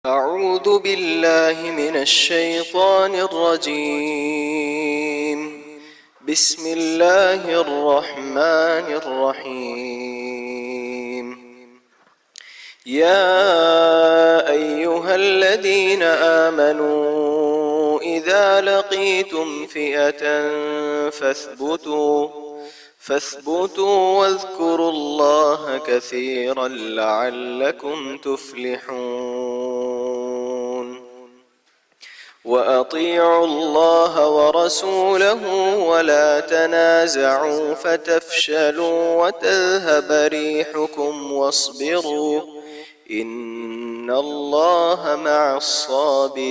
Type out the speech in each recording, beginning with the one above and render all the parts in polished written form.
أعوذ بالله من الشيطان الرجيم. بسم الله الرحمن الرحيم. يا أيها الذين آمنوا إذا لقيتم فئة فاثبتوا واذكروا الله كثيرا لعلكم تفلحون. وأطيعوا الله ورسوله ولا تنازعوا فتفشلوا وتذهب ريحكم واصبروا إن الله مع الصابرين.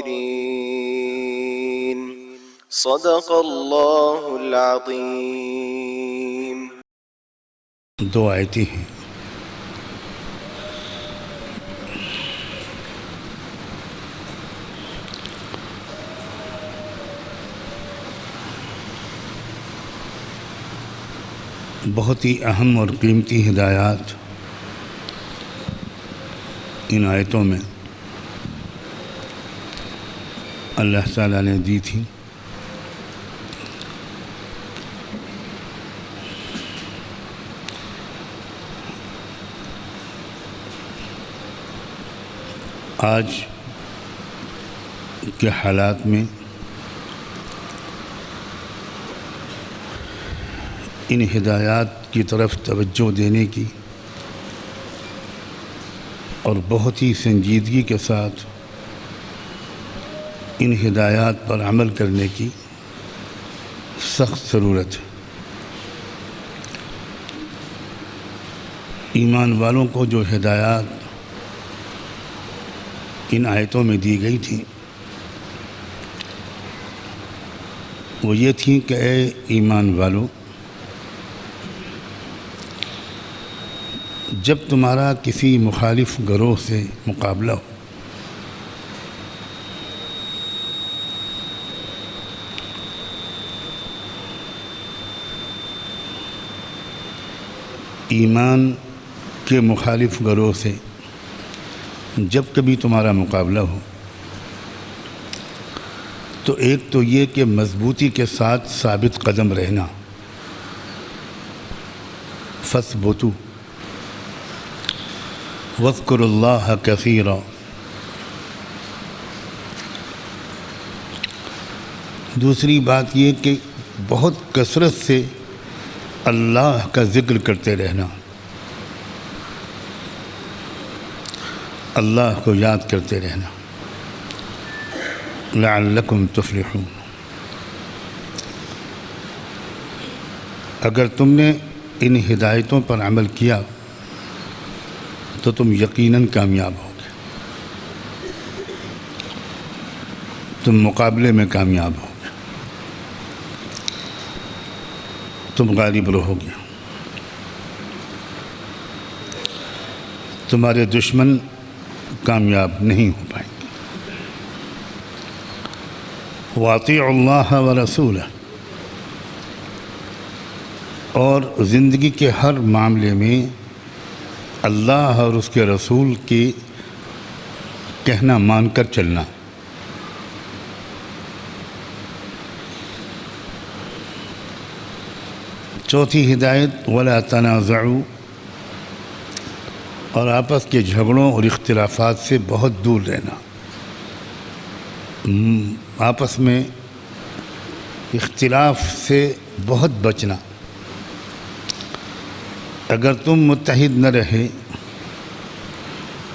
صدق الله العظيم. دو آیتیں ہیں. بہت ہی اہم اور قیمتی ہدایات ان آیتوں میں اللہ تعالیٰ نے دی تھی. آج کے حالات میں ان ہدایات کی طرف توجہ دینے کی اور بہت ہی سنجیدگی کے ساتھ ان ہدایات پر عمل کرنے کی سخت ضرورت ہے. ایمان والوں کو جو ہدایات ان آیتوں میں دی گئی تھیں وہ یہ تھیں کہ اے ایمان والو، جب تمہارا کسی مخالف گروہ سے مقابلہ ہو ایمان کے مخالف گروہ سے جب کبھی تمہارا مقابلہ ہو تو ایک تو یہ کہ مضبوطی کے ساتھ ثابت قدم رہنا. فاثبتوا واذکروا اللہ کثیرا. دوسری بات یہ کہ بہت کثرت سے اللہ کا ذکر کرتے رہنا، اللہ کو یاد کرتے رہنا. لعلکم تفلحون. اگر تم نے ان ہدایتوں پر عمل کیا تو تم یقیناً کامیاب ہوگے، تم مقابلے میں کامیاب ہوگے، تم غالب رہوگے. تمہارے دشمن کامیاب نہیں ہو پائیں گے. وَأَطِيعُوا اللَّهَ وَرَسُولَهُ. اور زندگی کے ہر معاملے میں اللہ اور اس کے رسول کی کہنا مان کر چلنا. چوتھی ہدایت وَلَا تَنَازَعُوا. اور آپس کے جھگڑوں اور اختلافات سے بہت دور رہنا، آپس میں اختلاف سے بہت بچنا. اگر تم متحد نہ رہے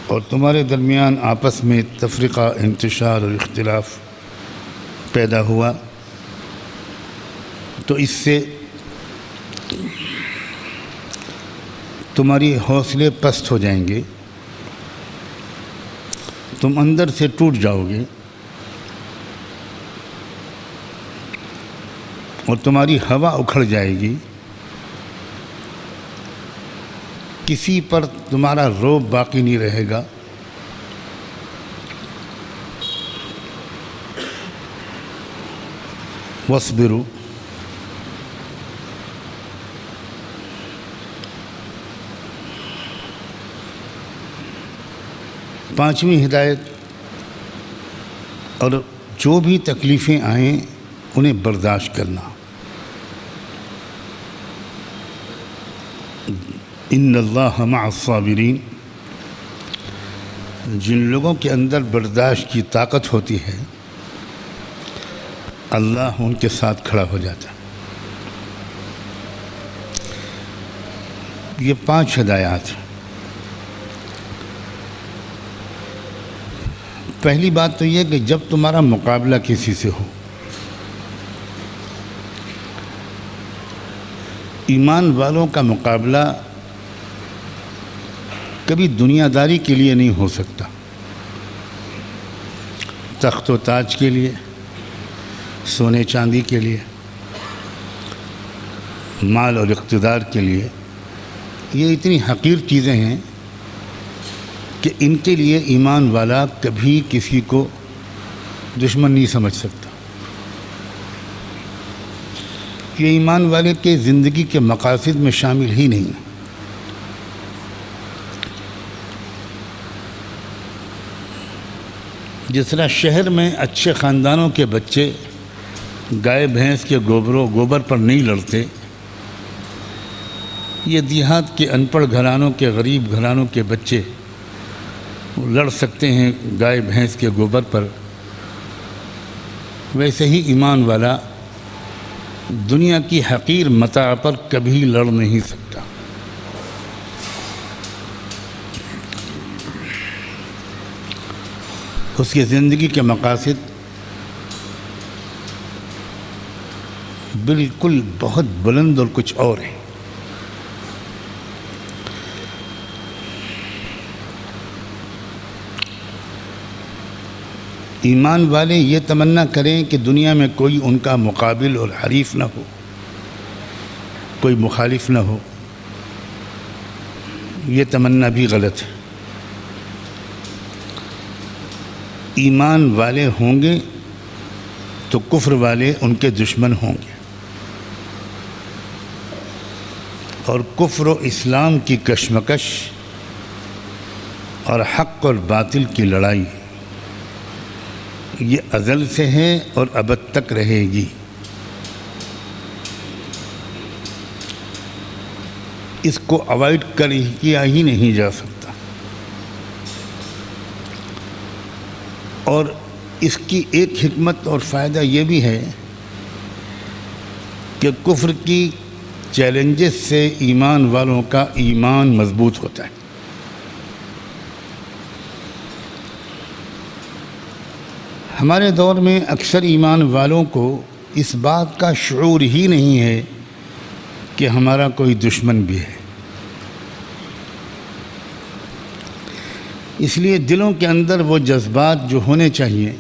اور تمہارے درمیان آپس میں تفرقہ، انتشار اور اختلاف پیدا ہوا تو اس سے تمہاری حوصلے پست ہو جائیں گے، تم اندر سے ٹوٹ جاؤ گے اور تمہاری ہوا اکھڑ جائے گی. کسی پر تمہارا رعب باقی نہیں رہے گا. وَاصْبِرُوا. پانچویں ہدایت اور جو بھی تکلیفیں آئیں انہیں برداشت کرنا. ان اللہ مع الصابرین. جن لوگوں کے اندر برداشت کی طاقت ہوتی ہے اللہ ان کے ساتھ کھڑا ہو جاتا ہے. یہ 5 ہدایات. پہلی بات تو یہ کہ جب تمہارا مقابلہ کسی سے ہو، ایمان والوں کا مقابلہ کبھی دنیا داری کے لیے نہیں ہو سکتا، تخت و تاج کے لیے، سونے چاندی کے لیے، مال اور اقتدار کے لیے. یہ اتنی حقیر چیزیں ہیں کہ ان کے لیے ایمان والا کبھی کسی کو دشمن نہیں سمجھ سکتا. یہ ایمان والے کے زندگی کے مقاصد میں شامل ہی نہیں. جس طرح شہر میں اچھے خاندانوں کے بچے گائے بھینس کے گوبر پر نہیں لڑتے، یہ دیہات کے ان پڑھ گھرانوں کے غریب گھرانوں کے بچے لڑ سکتے ہیں گائے بھینس کے گوبر پر، ویسے ہی ایمان والا دنیا کی حقیر متاع پر کبھی لڑ نہیں سکتا. اس کی زندگی کے مقاصد بالکل بہت بلند اور کچھ اور ہیں. ایمان والے یہ تمنا کریں کہ دنیا میں کوئی ان کا مقابل اور حریف نہ ہو، کوئی مخالف نہ ہو، یہ تمنا بھی غلط ہے. ایمان والے ہوں گے تو کفر والے ان کے دشمن ہوں گے، اور کفر و اسلام کی کشمکش اور حق اور باطل کی لڑائی یہ ازل سے ہے اور ابد تک رہے گی. اس کو اوائڈ کیا ہی نہیں جا سکتا. اور اس کی ایک حکمت اور فائدہ یہ بھی ہے کہ کفر کی چیلنجز سے ایمان والوں کا ایمان مضبوط ہوتا ہے. ہمارے دور میں اکثر ایمان والوں کو اس بات کا شعور ہی نہیں ہے کہ ہمارا کوئی دشمن بھی ہے. اس لیے دلوں کے اندر وہ جذبات جو ہونے چاہیے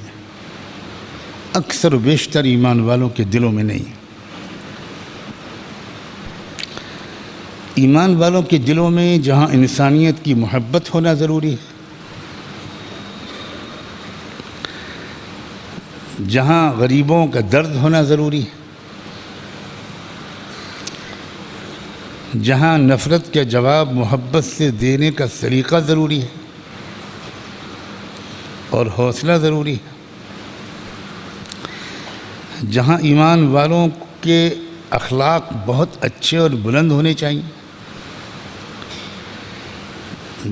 اکثر و بیشتر ایمان والوں کے دلوں میں نہیں. ایمان والوں کے دلوں میں جہاں انسانیت کی محبت ہونا ضروری ہے، جہاں غریبوں کا درد ہونا ضروری ہے، جہاں نفرت کے جواب محبت سے دینے کا سلیقہ ضروری ہے اور حوصلہ ضروری ہے، جہاں ایمان والوں کے اخلاق بہت اچھے اور بلند ہونے چاہیے،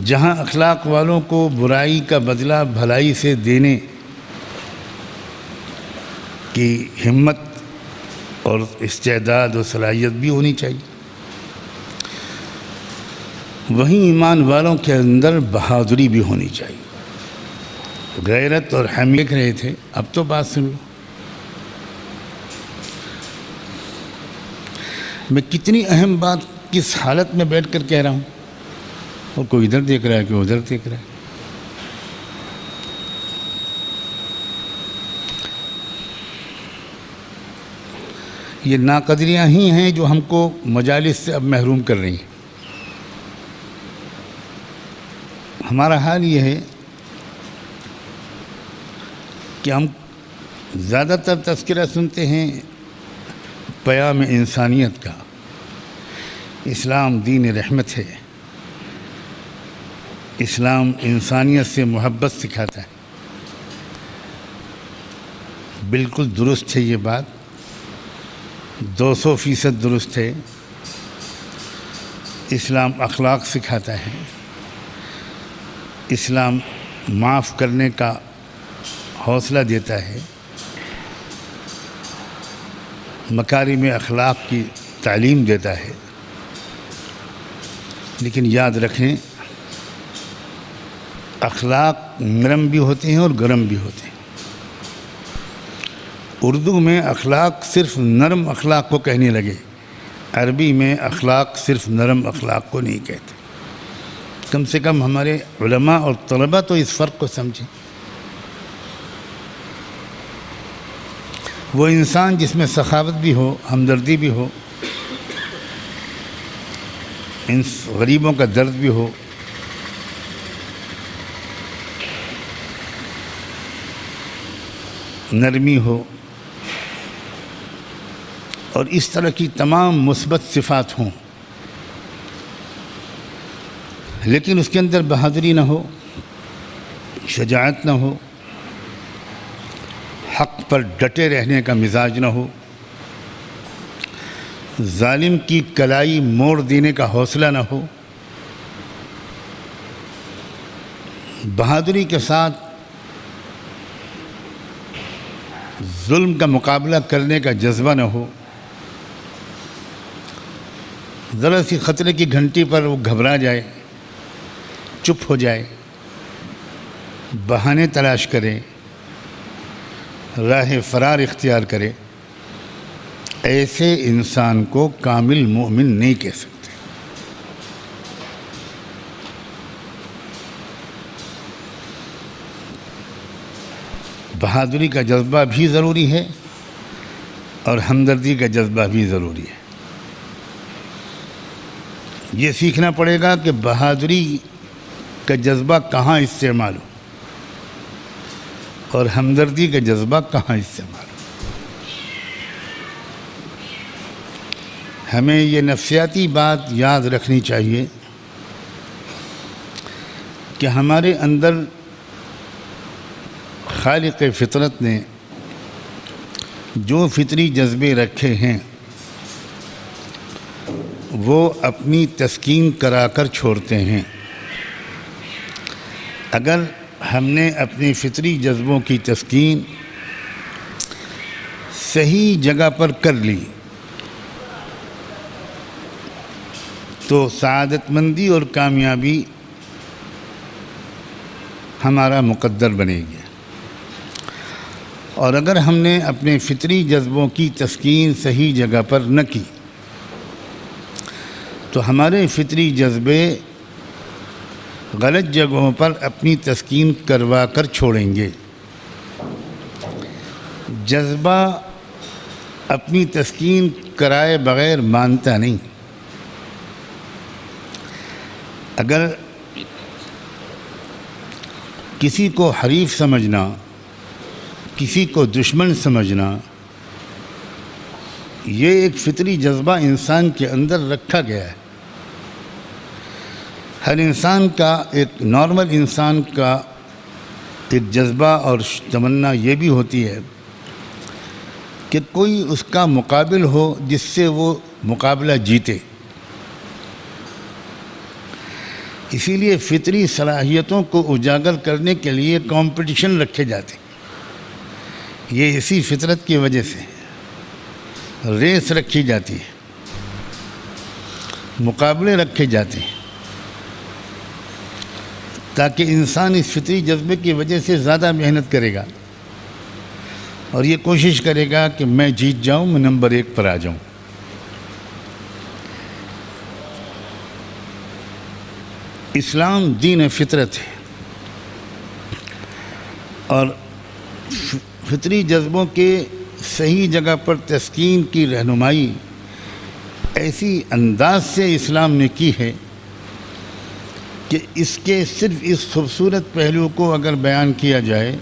جہاں اخلاق والوں کو برائی کا بدلہ بھلائی سے دینے کی ہمت اور استعداد و صلاحیت بھی ہونی چاہیے، وہیں ایمان والوں کے اندر بہادری بھی ہونی چاہیے. غیرت اور حمیت لکھ رہے تھے، اب تو بات سن لو. میں کتنی اہم بات کس حالت میں بیٹھ کر کہہ رہا ہوں، اور کوئی ادھر دیکھ رہا ہے کوئی ادھر دیکھ رہا ہے. یہ ناقدریاں ہی ہیں جو ہم کو مجالس سے اب محروم کر رہی ہیں. ہمارا حال یہ ہے کہ ہم زیادہ تر تذکرہ سنتے ہیں پیام انسانیت کا. اسلام دین رحمت ہے، اسلام انسانیت سے محبت سکھاتا ہے، بالکل درست ہے یہ بات، 200% درست ہے۔ اسلام اخلاق سکھاتا ہے، اسلام معاف کرنے کا حوصلہ دیتا ہے، مکارم اخلاق کی تعلیم دیتا ہے۔ لیکن یاد رکھیں، اخلاق نرم بھی ہوتے ہیں اور گرم بھی ہوتے ہیں۔ اردو میں اخلاق صرف نرم اخلاق کو کہنے لگے، عربی میں اخلاق صرف نرم اخلاق کو نہیں کہتے۔ کم سے کم ہمارے علماء اور طلباء تو اس فرق کو سمجھیں۔ وہ انسان جس میں سخاوت بھی ہو، ہمدردی بھی ہو، ان غریبوں کا درد بھی ہو، نرمی ہو، اور اس طرح کی تمام مثبت صفات ہوں، لیکن اس کے اندر بہادری نہ ہو، شجاعت نہ ہو، حق پر ڈٹے رہنے کا مزاج نہ ہو، ظالم کی کلائی موڑ دینے کا حوصلہ نہ ہو، بہادری کے ساتھ ظلم کا مقابلہ کرنے کا جذبہ نہ ہو، ذرا سی خطرے کی گھنٹی پر وہ گھبرا جائے، چپ ہو جائے، بہانے تلاش کرے، راہ فرار اختیار کرے، ایسے انسان کو کامل مومن نہیں کہہ سکتے۔ بہادری کا جذبہ بھی ضروری ہے اور ہمدردی کا جذبہ بھی ضروری ہے۔ یہ سیکھنا پڑے گا کہ بہادری کا جذبہ کہاں استعمال ہو اور ہمدردی کا جذبہ کہاں استعمال ہو۔ ہمیں یہ نفسیاتی بات یاد رکھنی چاہیے کہ ہمارے اندر خالق فطرت نے جو فطری جذبے رکھے ہیں وہ اپنی تسکین کرا کر چھوڑتے ہیں۔ اگر ہم نے اپنی فطری جذبوں کی تسکین صحیح جگہ پر کر لی تو سعادت مندی اور کامیابی ہمارا مقدر بنے گی، اور اگر ہم نے اپنے فطری جذبوں کی تسکین صحیح جگہ پر نہ کی تو ہمارے فطری جذبے غلط جگہوں پر اپنی تسکین کروا کر چھوڑیں گے۔ جذبہ اپنی تسکین کرائے بغیر مانتا نہیں۔ اگر کسی کو حریف سمجھنا، کسی کو دشمن سمجھنا، یہ ایک فطری جذبہ انسان کے اندر رکھا گیا ہے۔ ہر انسان کا، ایک نارمل انسان کا ایک جذبہ اور تمنا یہ بھی ہوتی ہے کہ کوئی اس کا مقابل ہو جس سے وہ مقابلہ جیتے۔ اسی لیے فطری صلاحیتوں کو اجاگر کرنے کے لیے کمپٹیشن رکھے جاتے ہیں۔ یہ اسی فطرت کی وجہ سے ریس رکھی جاتی ہے، مقابلے رکھے جاتے ہیں، تاکہ انسان اس فطری جذبے کی وجہ سے زیادہ محنت کرے گا اور یہ کوشش کرے گا کہ میں جیت جاؤں، میں نمبر 1 پر آ جاؤں۔ اسلام دین فطرت ہے، اور فطری جذبوں کے صحیح جگہ پر تسکین کی رہنمائی ایسی انداز سے اسلام نے کی ہے کہ اس کے صرف اس خوبصورت پہلو کو اگر بیان کیا جائے،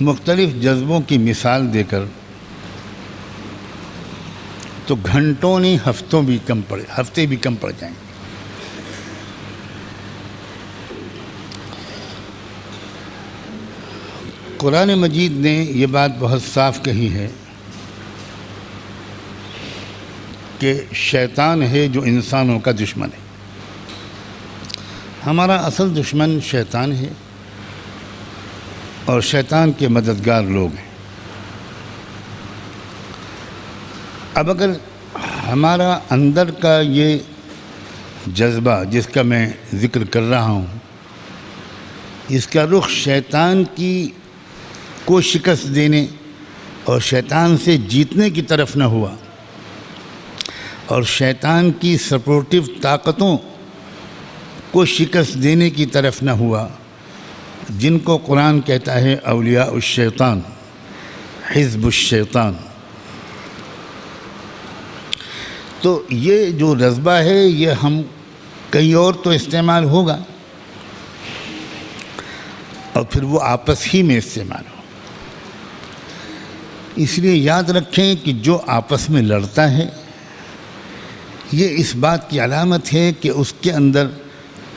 مختلف جذبوں کی مثال دے کر، تو گھنٹوں نہیں ہفتے بھی کم پڑ جائیں گے۔ قرآن مجید نے یہ بات بہت صاف کہی ہے کہ شیطان ہے جو انسانوں کا دشمن ہے. ہمارا اصل دشمن شیطان ہے اور شیطان کے مددگار لوگ ہیں. اب اگر ہمارا اندر کا یہ جذبہ جس کا میں ذکر کر رہا ہوں، اس کا رخ شیطان کو شکست دینے اور شیطان سے جیتنے کی طرف نہ ہوا اور شیطان کی سپورٹیو طاقتوں کو شکست دینے کی طرف نہ ہوا، جن کو قرآن کہتا ہے اولیاء الشیطان، حزب الشیطان، تو یہ جو جذبہ ہے یہ ہم کہیں اور تو استعمال ہوگا اور پھر وہ آپس ہی میں استعمال ہو. اس لیے یاد رکھیں کہ جو آپس میں لڑتا ہے یہ اس بات کی علامت ہے کہ اس کے اندر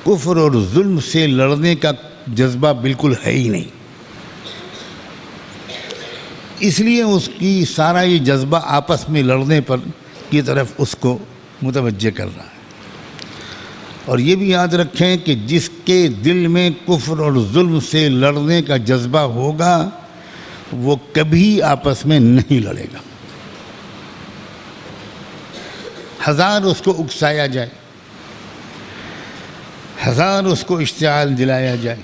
کفر اور ظلم سے لڑنے کا جذبہ بالکل ہے ہی نہیں. اس لیے اس کی سارا یہ جذبہ آپس میں لڑنے پر کی طرف اس کو متوجہ کر رہا ہے. اور یہ بھی یاد رکھیں کہ جس کے دل میں کفر اور ظلم سے لڑنے کا جذبہ ہوگا وہ کبھی آپس میں نہیں لڑے گا. ہزار اس کو اکسایا جائے، ہزار اس کو اشتعال دلایا جائے،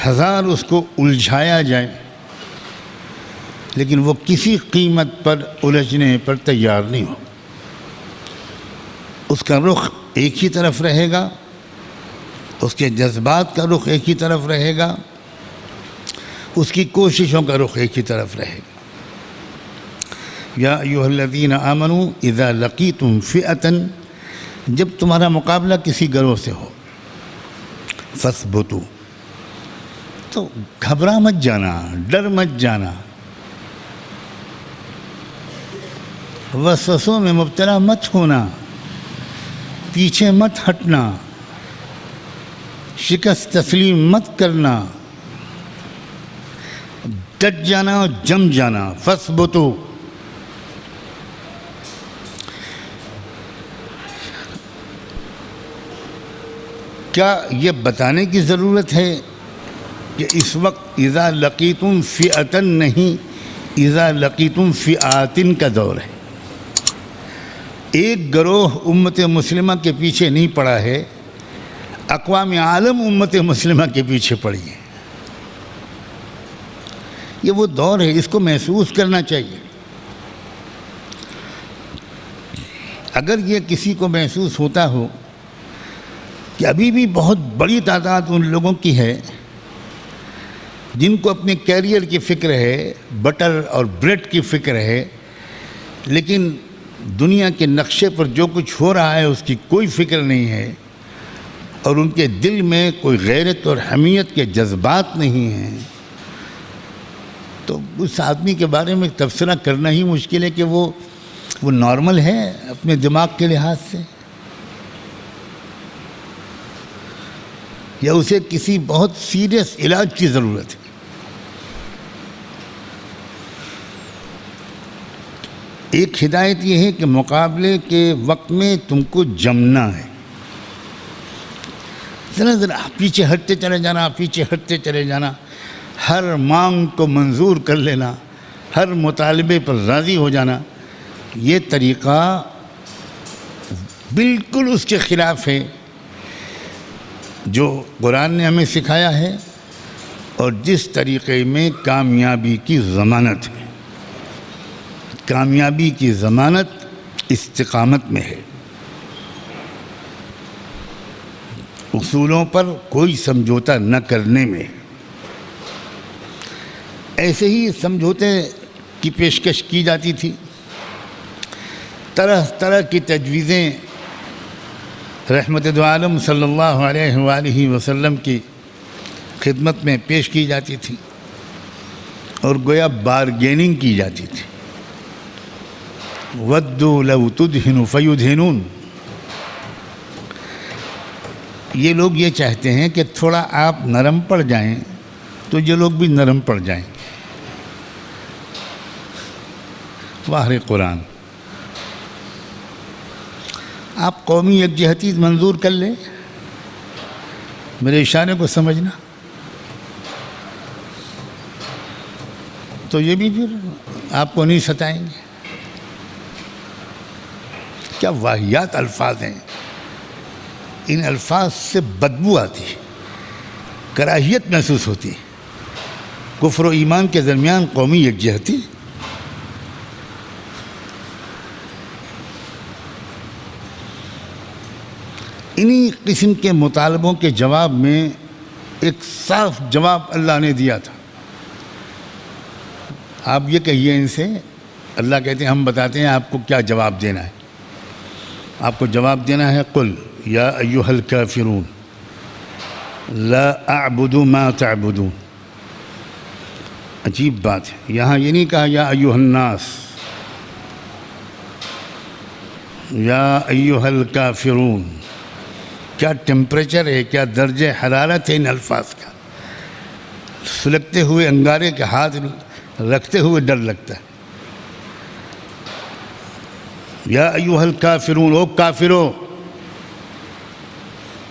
ہزار اس کو الجھایا جائے، لیکن وہ کسی قیمت پر الجھنے پر تیار نہیں ہو. اس کا رخ ایک ہی طرف رہے گا، اس کے جذبات کا رخ ایک ہی طرف رہے گا، اس کی کوششوں کا رخ ایک ہی طرف رہے گا. یا ایھا الذین آمنوا اذا لقیتم فئۃ، جب تمہارا مقابلہ کسی گروہ سے ہو، فاثبتوا، تو گھبرا مت جانا، ڈر مت جانا، وسوسوں میں مبتلا مت ہونا، پیچھے مت ہٹنا، شکست تسلیم مت کرنا، ڈٹ جانا اور جم جانا. فاثبتوا، کیا یہ بتانے کی ضرورت ہے کہ اس وقت اذا لقیتم فئۃ نہیں، اذا لقیتم فئات کا دور ہے. ایک گروہ امت مسلمہ کے پیچھے نہیں پڑا ہے، اقوام عالم امت مسلمہ کے پیچھے پڑی ہے. یہ وہ دور ہے، اس کو محسوس کرنا چاہیے. اگر یہ کسی کو محسوس ہوتا ہو کہ ابھی بھی بہت بڑی تعداد ان لوگوں کی ہے جن کو اپنے کیریئر کی فکر ہے، بٹر اور بریڈ کی فکر ہے، لیکن دنیا کے نقشے پر جو کچھ ہو رہا ہے اس کی کوئی فکر نہیں ہے، اور ان کے دل میں کوئی غیرت اور حمیت کے جذبات نہیں ہیں، تو اس آدمی کے بارے میں تبصرہ کرنا ہی مشکل ہے کہ وہ نارمل ہے اپنے دماغ کے لحاظ سے، یا اسے کسی بہت سیریس علاج کی ضرورت ہے. ایک ہدایت یہ ہے کہ مقابلے کے وقت میں تم کو جمنا ہے، ذرا ذرا پیچھے ہٹتے چلے جانا، پیچھے ہٹتے چلے جانا، ہر مانگ کو منظور کر لینا، ہر مطالبے پر راضی ہو جانا. یہ طریقہ بالکل اس کے خلاف ہے جو قرآن نے ہمیں سکھایا ہے اور جس طریقے میں کامیابی کی ضمانت ہے. کامیابی کی ضمانت استقامت میں ہے، اصولوں پر کوئی سمجھوتا نہ کرنے میں. ایسے ہی سمجھوتے کی پیشکش کی جاتی تھی، طرح طرح کی تجویزیں رحمت دو عالم صلی اللہ علیہ وآلہ وسلم کی خدمت میں پیش کی جاتی تھی اور گویا بارگیننگ کی جاتی تھی. وَدُّوا لَوْ تُدْهِنُ فَيُدْهِنُونَ، یہ لوگ یہ چاہتے ہیں کہ تھوڑا آپ نرم پڑ جائیں تو یہ لوگ بھی نرم پڑ جائیں گے۔ واہ قرآن، آپ قومی یکجہتی منظور کر لیں، میرے اشارے کو سمجھنا، تو یہ بھی پھر آپ کو نہیں ستائیں گے۔ کیا واہیات الفاظ ہیں، ان الفاظ سے بدبو آتی، کراہیت محسوس ہوتی۔ کفر و ایمان کے درمیان قومی یکجہتی، انہی قسم کے مطالبوں کے جواب میں ایک صاف جواب اللہ نے دیا تھا۔ آپ یہ کہیے ان سے، اللہ کہتے ہیں ہم بتاتے ہیں آپ کو کیا جواب دینا ہے۔ آپ کو جواب دینا ہے قل یا ایھا الکافرون لا اعبد ما تعبدون۔ عجیب بات ہے، یہاں یہ نہیں کہا یا ایھا الناس، یا ایھا الکافرون۔ کیا ٹیمپریچر ہے، کیا درجہ حرارت ہے ان الفاظ کا، سلگتے ہوئے انگارے کے ہاتھ رکھتے ہوئے ڈر لگتا ہے۔ یا ایھا الکافرون، او کافرو،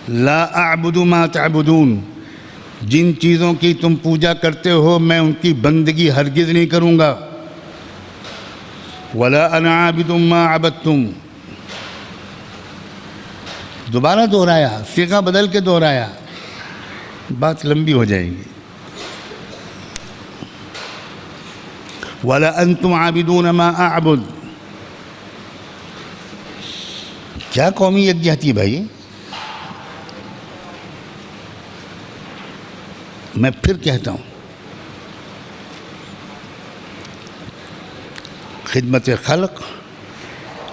لا اعبد ما تعبدون، جن چیزوں کی تم پوجا کرتے ہو میں ان کی بندگی ہرگز نہیں کروں گا۔ ولا انا عابد ما عبدتم، دوبارہ دہرایا، صیغہ بدل کے دہرایا، بات لمبی ہو جائے گی۔ ولا انتم عابدون ما اعبد، کیا قومی یکجہتی بھائی؟ میں پھر کہتا ہوں، خدمت خلق،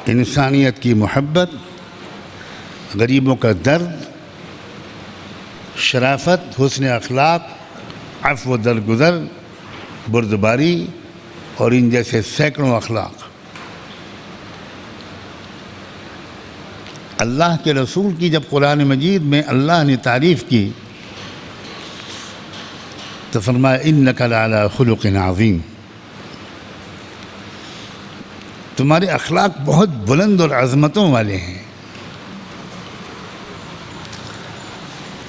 انسانیت کی محبت، غریبوں کا درد، شرافت، حسن اخلاق، عفو و درگزر، بردباری اور ان جیسے سینکڑوں اخلاق۔ اللہ کے رسول کی جب قرآن مجید میں اللہ نے تعریف کی تو فرمایا انک لعلی خلق عظیم، تمہارے اخلاق بہت بلند اور عظمتوں والے ہیں۔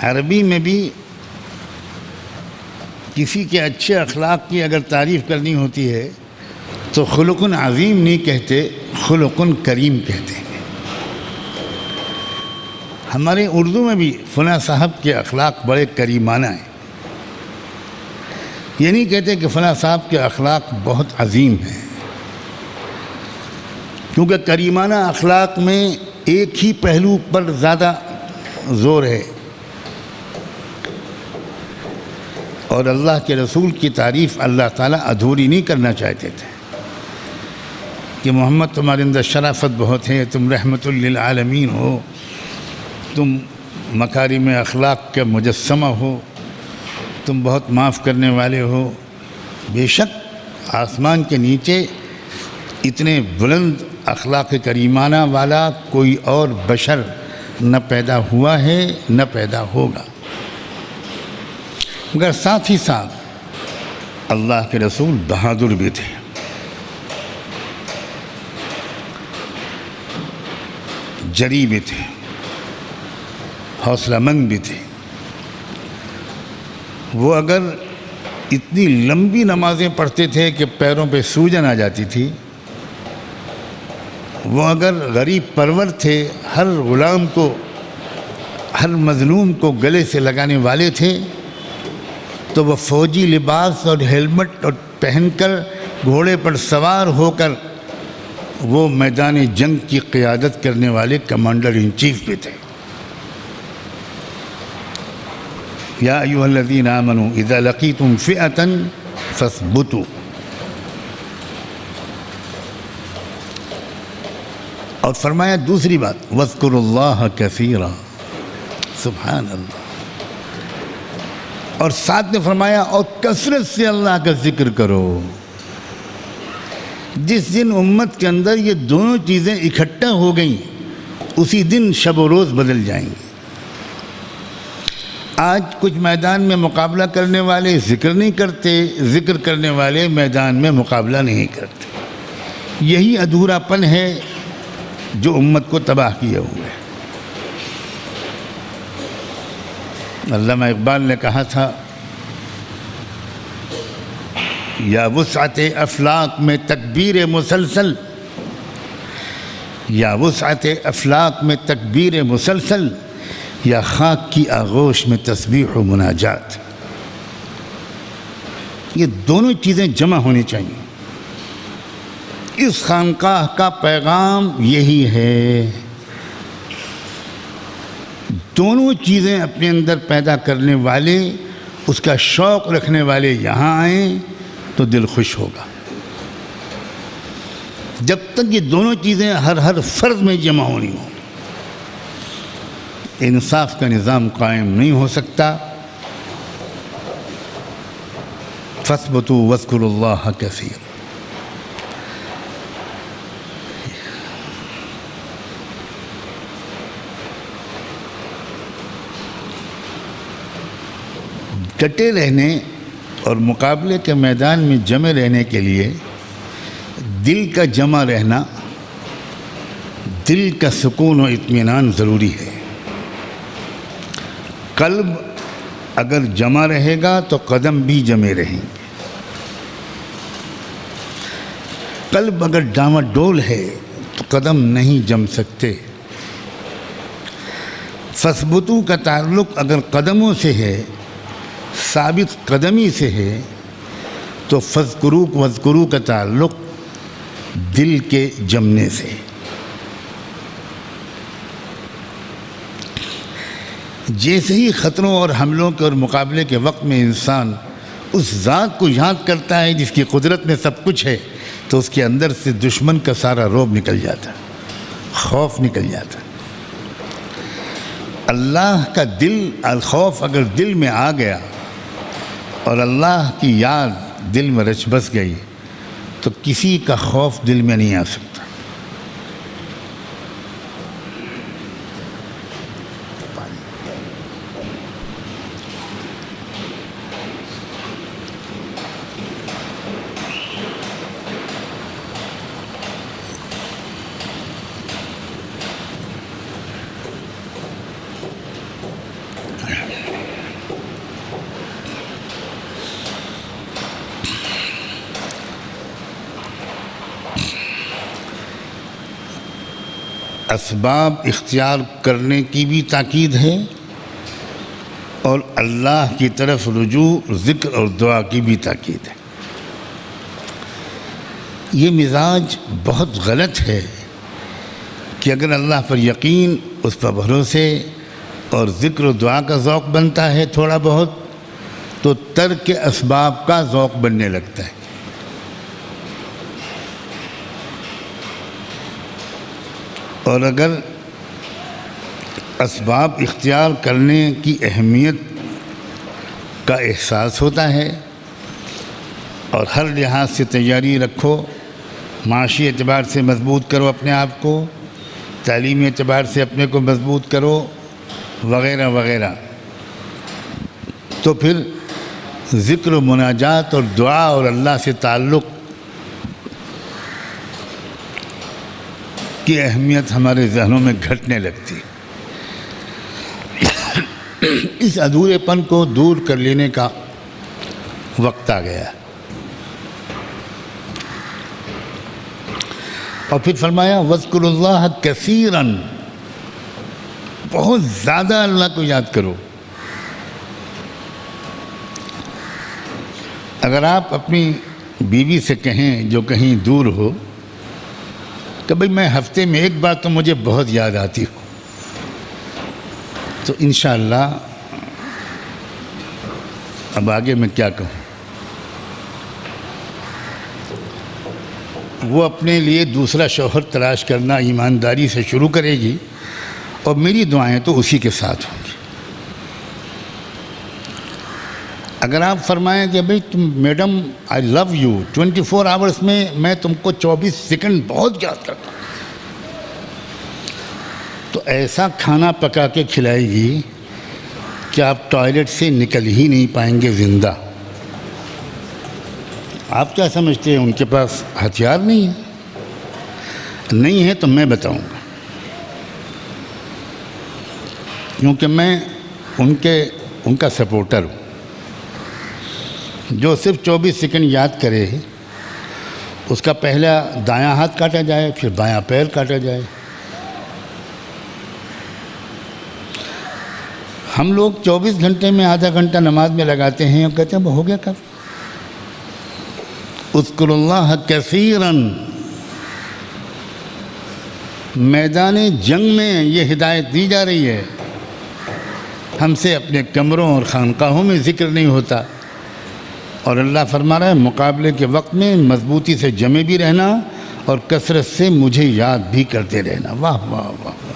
عربی میں بھی کسی کے اچھے اخلاق کی اگر تعریف کرنی ہوتی ہے تو خلق عظیم نہیں کہتے، خلق کریم کہتے ہیں۔ ہمارے اردو میں بھی فلاں صاحب کے اخلاق بڑے کریمانہ ہیں، یہ نہیں کہتے کہ فلاں صاحب کے اخلاق بہت عظیم ہیں، کیونکہ کریمانہ اخلاق میں ایک ہی پہلو پر زیادہ زور ہے، اور اللہ کے رسول کی تعریف اللہ تعالیٰ ادھوری نہیں کرنا چاہتے تھے کہ محمد تمہارے اندر شرافت بہت ہے، تم رحمت للعالمین ہو، تم مکارم اخلاق کے مجسمہ ہو، تم بہت معاف کرنے والے ہو۔ بے شک آسمان کے نیچے اتنے بلند اخلاق کریمانہ والا کوئی اور بشر نہ پیدا ہوا ہے نہ پیدا ہوگا، مگر ساتھ ہی ساتھ اللہ کے رسول بہادر بھی تھے۔ جری بھی تھے، حوصلہ مند بھی تھے۔ وہ اگر اتنی لمبی نمازیں پڑھتے تھے کہ پیروں پہ سوجن آ جاتی تھی، وہ اگر غریب پرور تھے، ہر غلام کو، ہر مظلوم کو گلے سے لگانے والے تھے، تو وہ فوجی لباس اور ہیلمٹ اور پہن کر گھوڑے پر سوار ہو کر وہ میدان جنگ کی قیادت کرنے والے کمانڈر ان چیف بھی تھے۔ یا ایھا الذین آمنوا اذا لقیتم فئۃ فاثبتوا، اور فرمایا دوسری بات واذکروا اللہ کثیرا، سبحان اللہ، اور ساتھ نے فرمایا اور کثرت سے اللہ کا ذکر کرو۔ جس دن امت کے اندر یہ دونوں چیزیں اکٹھا ہو گئیں اسی دن شب و روز بدل جائیں گے۔ آج کچھ میدان میں مقابلہ کرنے والے ذکر نہیں کرتے، ذکر کرنے والے میدان میں مقابلہ نہیں کرتے۔ یہی ادھورا پن ہے جو امت کو تباہ کیے ہوئے۔ علامہ اقبال نے کہا تھا، یا وسعت افلاک میں تکبیر مسلسل، یا وسعت افلاک میں تکبیر مسلسل، یا خاک کی آغوش میں تسبیح و مناجات۔ یہ دونوں چیزیں جمع ہونی چاہیے۔ اس خانقاہ کا پیغام یہی ہے، دونوں چیزیں اپنے اندر پیدا کرنے والے، اس کا شوق رکھنے والے یہاں آئیں تو دل خوش ہوگا۔ جب تک یہ دونوں چیزیں ہر فرد میں جمع ہونی ہوں، انصاف کا نظام قائم نہیں ہو سکتا۔ فَاثْبُتُوا وَاذْكُرُوا اللَّهَ كَثِيرًا۔ ڈٹے رہنے اور مقابلے کے میدان میں جمے رہنے کے لیے دل کا جمع رہنا، دل کا سکون و اطمینان ضروری ہے۔ قلب اگر جمع رہے گا تو قدم بھی جمے رہیں گے۔ قلب اگر ڈاواڈول ہے تو قدم نہیں جم سکتے۔ فثبتو کا تعلق اگر قدموں سے ہے، ثابت قدمی سے ہے، تو فذکرو وذکرو کا تعلق دل کے جمنے سے۔ جیسے ہی خطروں اور حملوں کے اور مقابلے کے وقت میں انسان اس ذات کو یاد کرتا ہے جس کی قدرت میں سب کچھ ہے، تو اس کے اندر سے دشمن کا سارا رعب نکل جاتا، خوف نکل جاتا۔ اللہ کا دل، الخوف اگر دل میں آ گیا اور اللہ کی یاد دل میں رچ بس گئی تو کسی کا خوف دل میں نہیں آ سکتا۔ اسباب اختیار کرنے کی بھی تاکید ہے اور اللہ کی طرف رجوع، ذکر اور دعا کی بھی تاکید ہے۔ یہ مزاج بہت غلط ہے کہ اگر اللہ پر یقین، اس پر بھروسے اور ذکر و دعا کا ذوق بنتا ہے تھوڑا بہت، تو ترک اسباب کا ذوق بننے لگتا ہے۔ اور اگر اسباب اختیار کرنے کی اہمیت کا احساس ہوتا ہے اور ہر لحاظ سے تیاری رکھو، معاشی اعتبار سے مضبوط کرو اپنے آپ کو، تعلیمی اعتبار سے اپنے کو مضبوط کرو، وغیرہ وغیرہ، تو پھر ذکر و مناجات اور دعا اور اللہ سے تعلق کی اہمیت ہمارے ذہنوں میں گھٹنے لگتی۔ اس ادھورے پن کو دور کر لینے کا وقت آ گیا۔ اور پھر فرمایا وَاذْكُرُوا اللَّهَ كَثِيرًا، بہت زیادہ اللہ کو یاد کرو۔ اگر آپ اپنی بیوی سے کہیں جو کہیں دور ہو کہ بھئی میں ہفتے میں ایک بار تو مجھے بہت یاد آتی ہو، تو انشاءاللہ اب آگے میں کیا کہوں، وہ اپنے لیے دوسرا شوہر تلاش کرنا ایمانداری سے شروع کرے گی، اور میری دعائیں تو اسی کے ساتھ ہوں گی۔ اگر آپ فرمائیں کہ بھئی تم madam I love you 24 hours میں تم کو 24 سیکنڈ بہت یاد کرتا ہوں، تو ایسا کھانا پکا کے کھلائے گی کہ آپ ٹوائلٹ سے نکل ہی نہیں پائیں گے زندہ۔ آپ کیا سمجھتے ہیں ان کے پاس ہتھیار نہیں ہے؟ نہیں ہے تو میں بتاؤں گا، کیونکہ میں ان کا سپورٹر ہوں۔ جو صرف 24 سیکنڈ یاد کرے اس کا پہلا دایاں ہاتھ کاٹا جائے، پھر بایاں پیر کاٹا جائے۔ ہم لوگ 24 گھنٹے میں آدھا گھنٹہ نماز میں لگاتے ہیں اور کہتے ہیں وہ ہو گیا کب؟ اذکروا اللہ کثیرا، میدان جنگ میں یہ ہدایت دی جا رہی ہے، ہم سے اپنے کمروں اور خانقاہوں میں ذکر نہیں ہوتا، اور اللہ فرما رہا ہے مقابلے کے وقت میں مضبوطی سے جمے بھی رہنا اور کثرت سے مجھے یاد بھی کرتے رہنا۔ واہ واہ واہ واہ!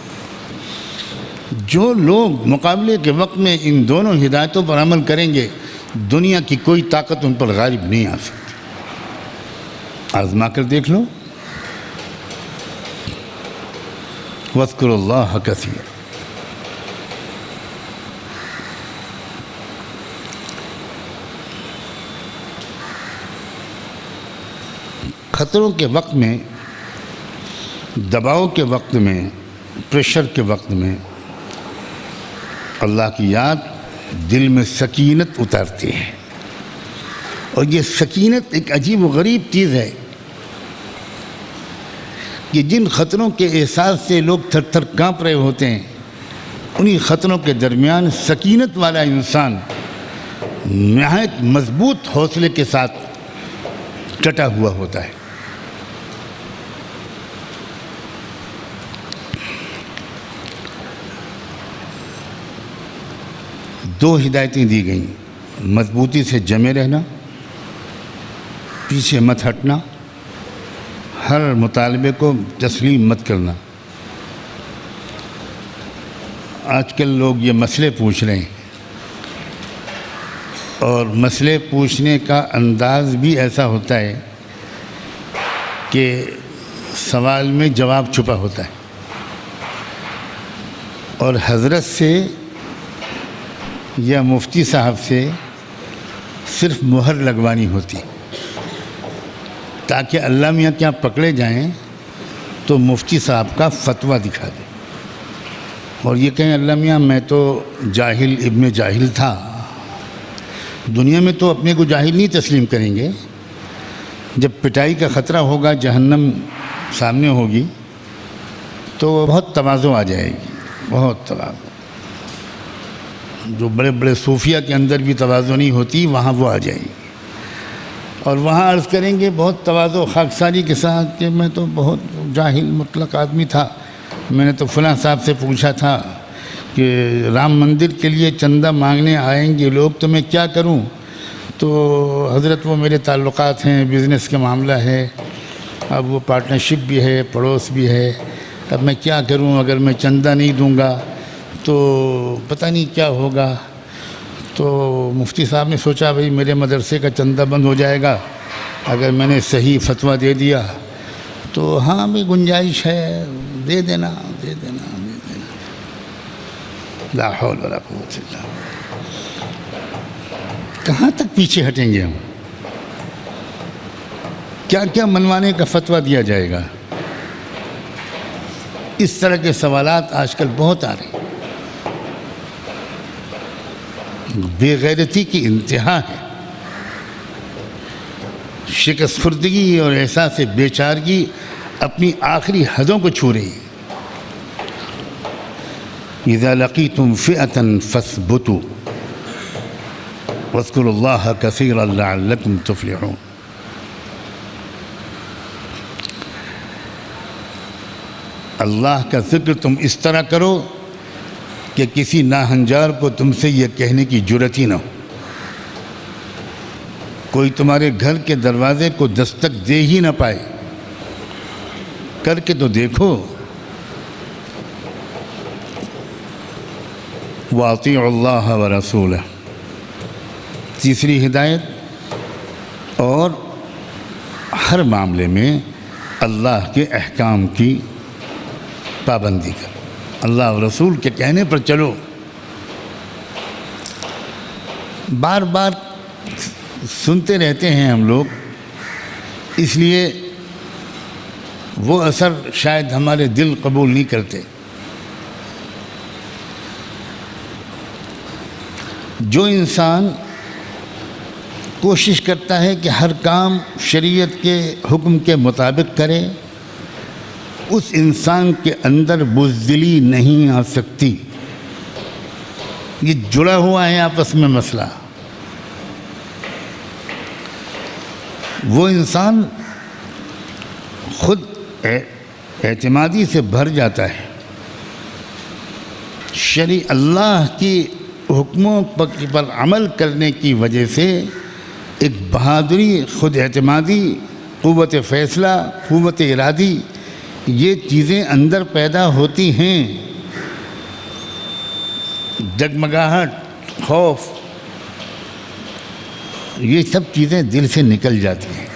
جو لوگ مقابلے کے وقت میں ان دونوں ہدایتوں پر عمل کریں گے، دنیا کی کوئی طاقت ان پر غالب نہیں آ سکتی۔ آزما کر دیکھ لو۔ وَاذْكُرُوا اللَّهَ كَثِيرًا۔ خطروں کے وقت میں، دباؤ کے وقت میں، پریشر کے وقت میں اللہ کی یاد دل میں سکینت اتارتی ہے، اور یہ سکینت ایک عجیب و غریب چیز ہے کہ جن خطروں کے احساس سے لوگ تھر تھر کانپ رہے ہوتے ہیں، انہی خطروں کے درمیان سکینت والا انسان نہایت مضبوط حوصلے کے ساتھ ڈٹا ہوا ہوتا ہے۔ دو ہدایتیں دی گئیں، مضبوطی سے جمے رہنا، پیچھے مت ہٹنا، ہر مطالبے کو تسلیم مت کرنا۔ آج کل لوگ یہ مسئلے پوچھ رہے ہیں، اور مسئلے پوچھنے کا انداز بھی ایسا ہوتا ہے کہ سوال میں جواب چھپا ہوتا ہے، اور حضرت سے یا مفتی صاحب سے صرف مہر لگوانی ہوتی تاکہ اللہ میاں کیا پکڑے جائیں تو مفتی صاحب کا فتویٰ دکھا دیں اور یہ کہیں اللہ میاں میں تو جاہل ابن جاہل تھا۔ دنیا میں تو اپنے کو جاہل نہیں تسلیم کریں گے، جب پٹائی کا خطرہ ہوگا، جہنم سامنے ہوگی، تو بہت تواضع آ جائے گی، بہت تواضع۔ جو بڑے بڑے صوفیہ کے اندر بھی تواضع نہیں ہوتی، وہاں وہ آ جائے گی، اور وہاں عرض کریں گے بہت تواضع خاکساری کے ساتھ کہ میں تو بہت جاہل مطلق آدمی تھا، میں نے تو فلاں صاحب سے پوچھا تھا کہ رام مندر کے لیے چندہ مانگنے آئیں گے لوگ تو میں کیا کروں، تو حضرت وہ میرے تعلقات ہیں، بزنس کا معاملہ ہے، اب وہ پارٹنرشپ بھی ہے، پڑوس بھی ہے، اب میں کیا کروں، اگر میں چندہ نہیں دوں گا تو پتہ نہیں کیا ہوگا۔ تو مفتی صاحب نے سوچا بھئی میرے مدرسے کا چندہ بند ہو جائے گا اگر میں نے صحیح فتویٰ دے دیا، تو ہاں بھی گنجائش ہے، دے دینا دے دینا دے دینا۔ لا حول ولا قوت الا باللہ۔ کہاں تک پیچھے ہٹیں گے ہم؟ کیا کیا منوانے کا فتویٰ دیا جائے گا؟ اس طرح کے سوالات آج کل بہت آ رہے ہیں۔ بے غیرتی کی انتہا ہے، شکست خوردگی اور احساس بے چارگی اپنی آخری حدوں کو چھو رہی ہے۔ اذا لقیتم فئة فاثبتوا واذکروا اللہ کثیرا لعلکم تفلحون۔ اللہ کا ذکر تم اس طرح کرو کہ کسی ناہنجار کو تم سے یہ کہنے کی جرات ہی نہ ہو، کوئی تمہارے گھر کے دروازے کو دستک دے ہی نہ پائے، کر کے تو دیکھو۔ وَأَطِيعُوا اللَّهَ وَرَسُولَهُ، تیسری ہدایت، اور ہر معاملے میں اللہ کے احکام کی پابندی کرو، اللہ اور رسول کے کہنے پر چلو۔ بار بار سنتے رہتے ہیں ہم لوگ، اس لیے وہ اثر شاید ہمارے دل قبول نہیں کرتے۔ جو انسان کوشش کرتا ہے کہ ہر کام شریعت کے حکم کے مطابق کرے، اس انسان کے اندر بزدلی نہیں آ سکتی۔ یہ جڑا ہوا ہے آپس میں مسئلہ۔ وہ انسان خود اعتمادی سے بھر جاتا ہے، اللہ کی حکموں پر عمل کرنے کی وجہ سے ایک بہادری، خود اعتمادی، قوت فیصلہ، قوت ارادی، یہ چیزیں اندر پیدا ہوتی ہیں۔ جگمگاہٹ، خوف، یہ سب چیزیں دل سے نکل جاتی ہیں۔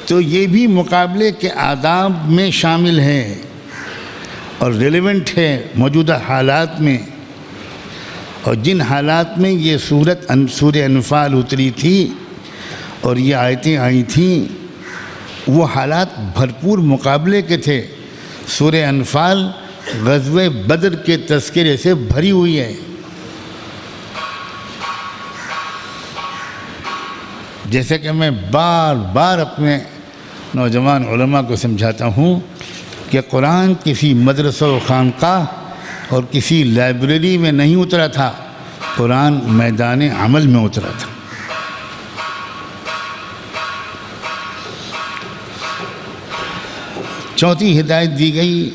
تو یہ بھی مقابلے کے آداب میں شامل ہے اور ریلیونٹ ہے موجودہ حالات میں۔ اور جن حالات میں یہ سورہ انفال اتری تھی اور یہ آیتیں آئی تھیں، وہ حالات بھرپور مقابلے کے تھے۔ سورہ انفال غزوہ بدر کے تذکرے سے بھری ہوئی ہے۔ جیسے کہ میں بار بار اپنے نوجوان علماء کو سمجھاتا ہوں کہ قرآن کسی مدرسہ و خانقاہ اور کسی لائبریری میں نہیں اترا تھا، قرآن میدان عمل میں اترا تھا۔ چوتھی ہدایت دی گئی،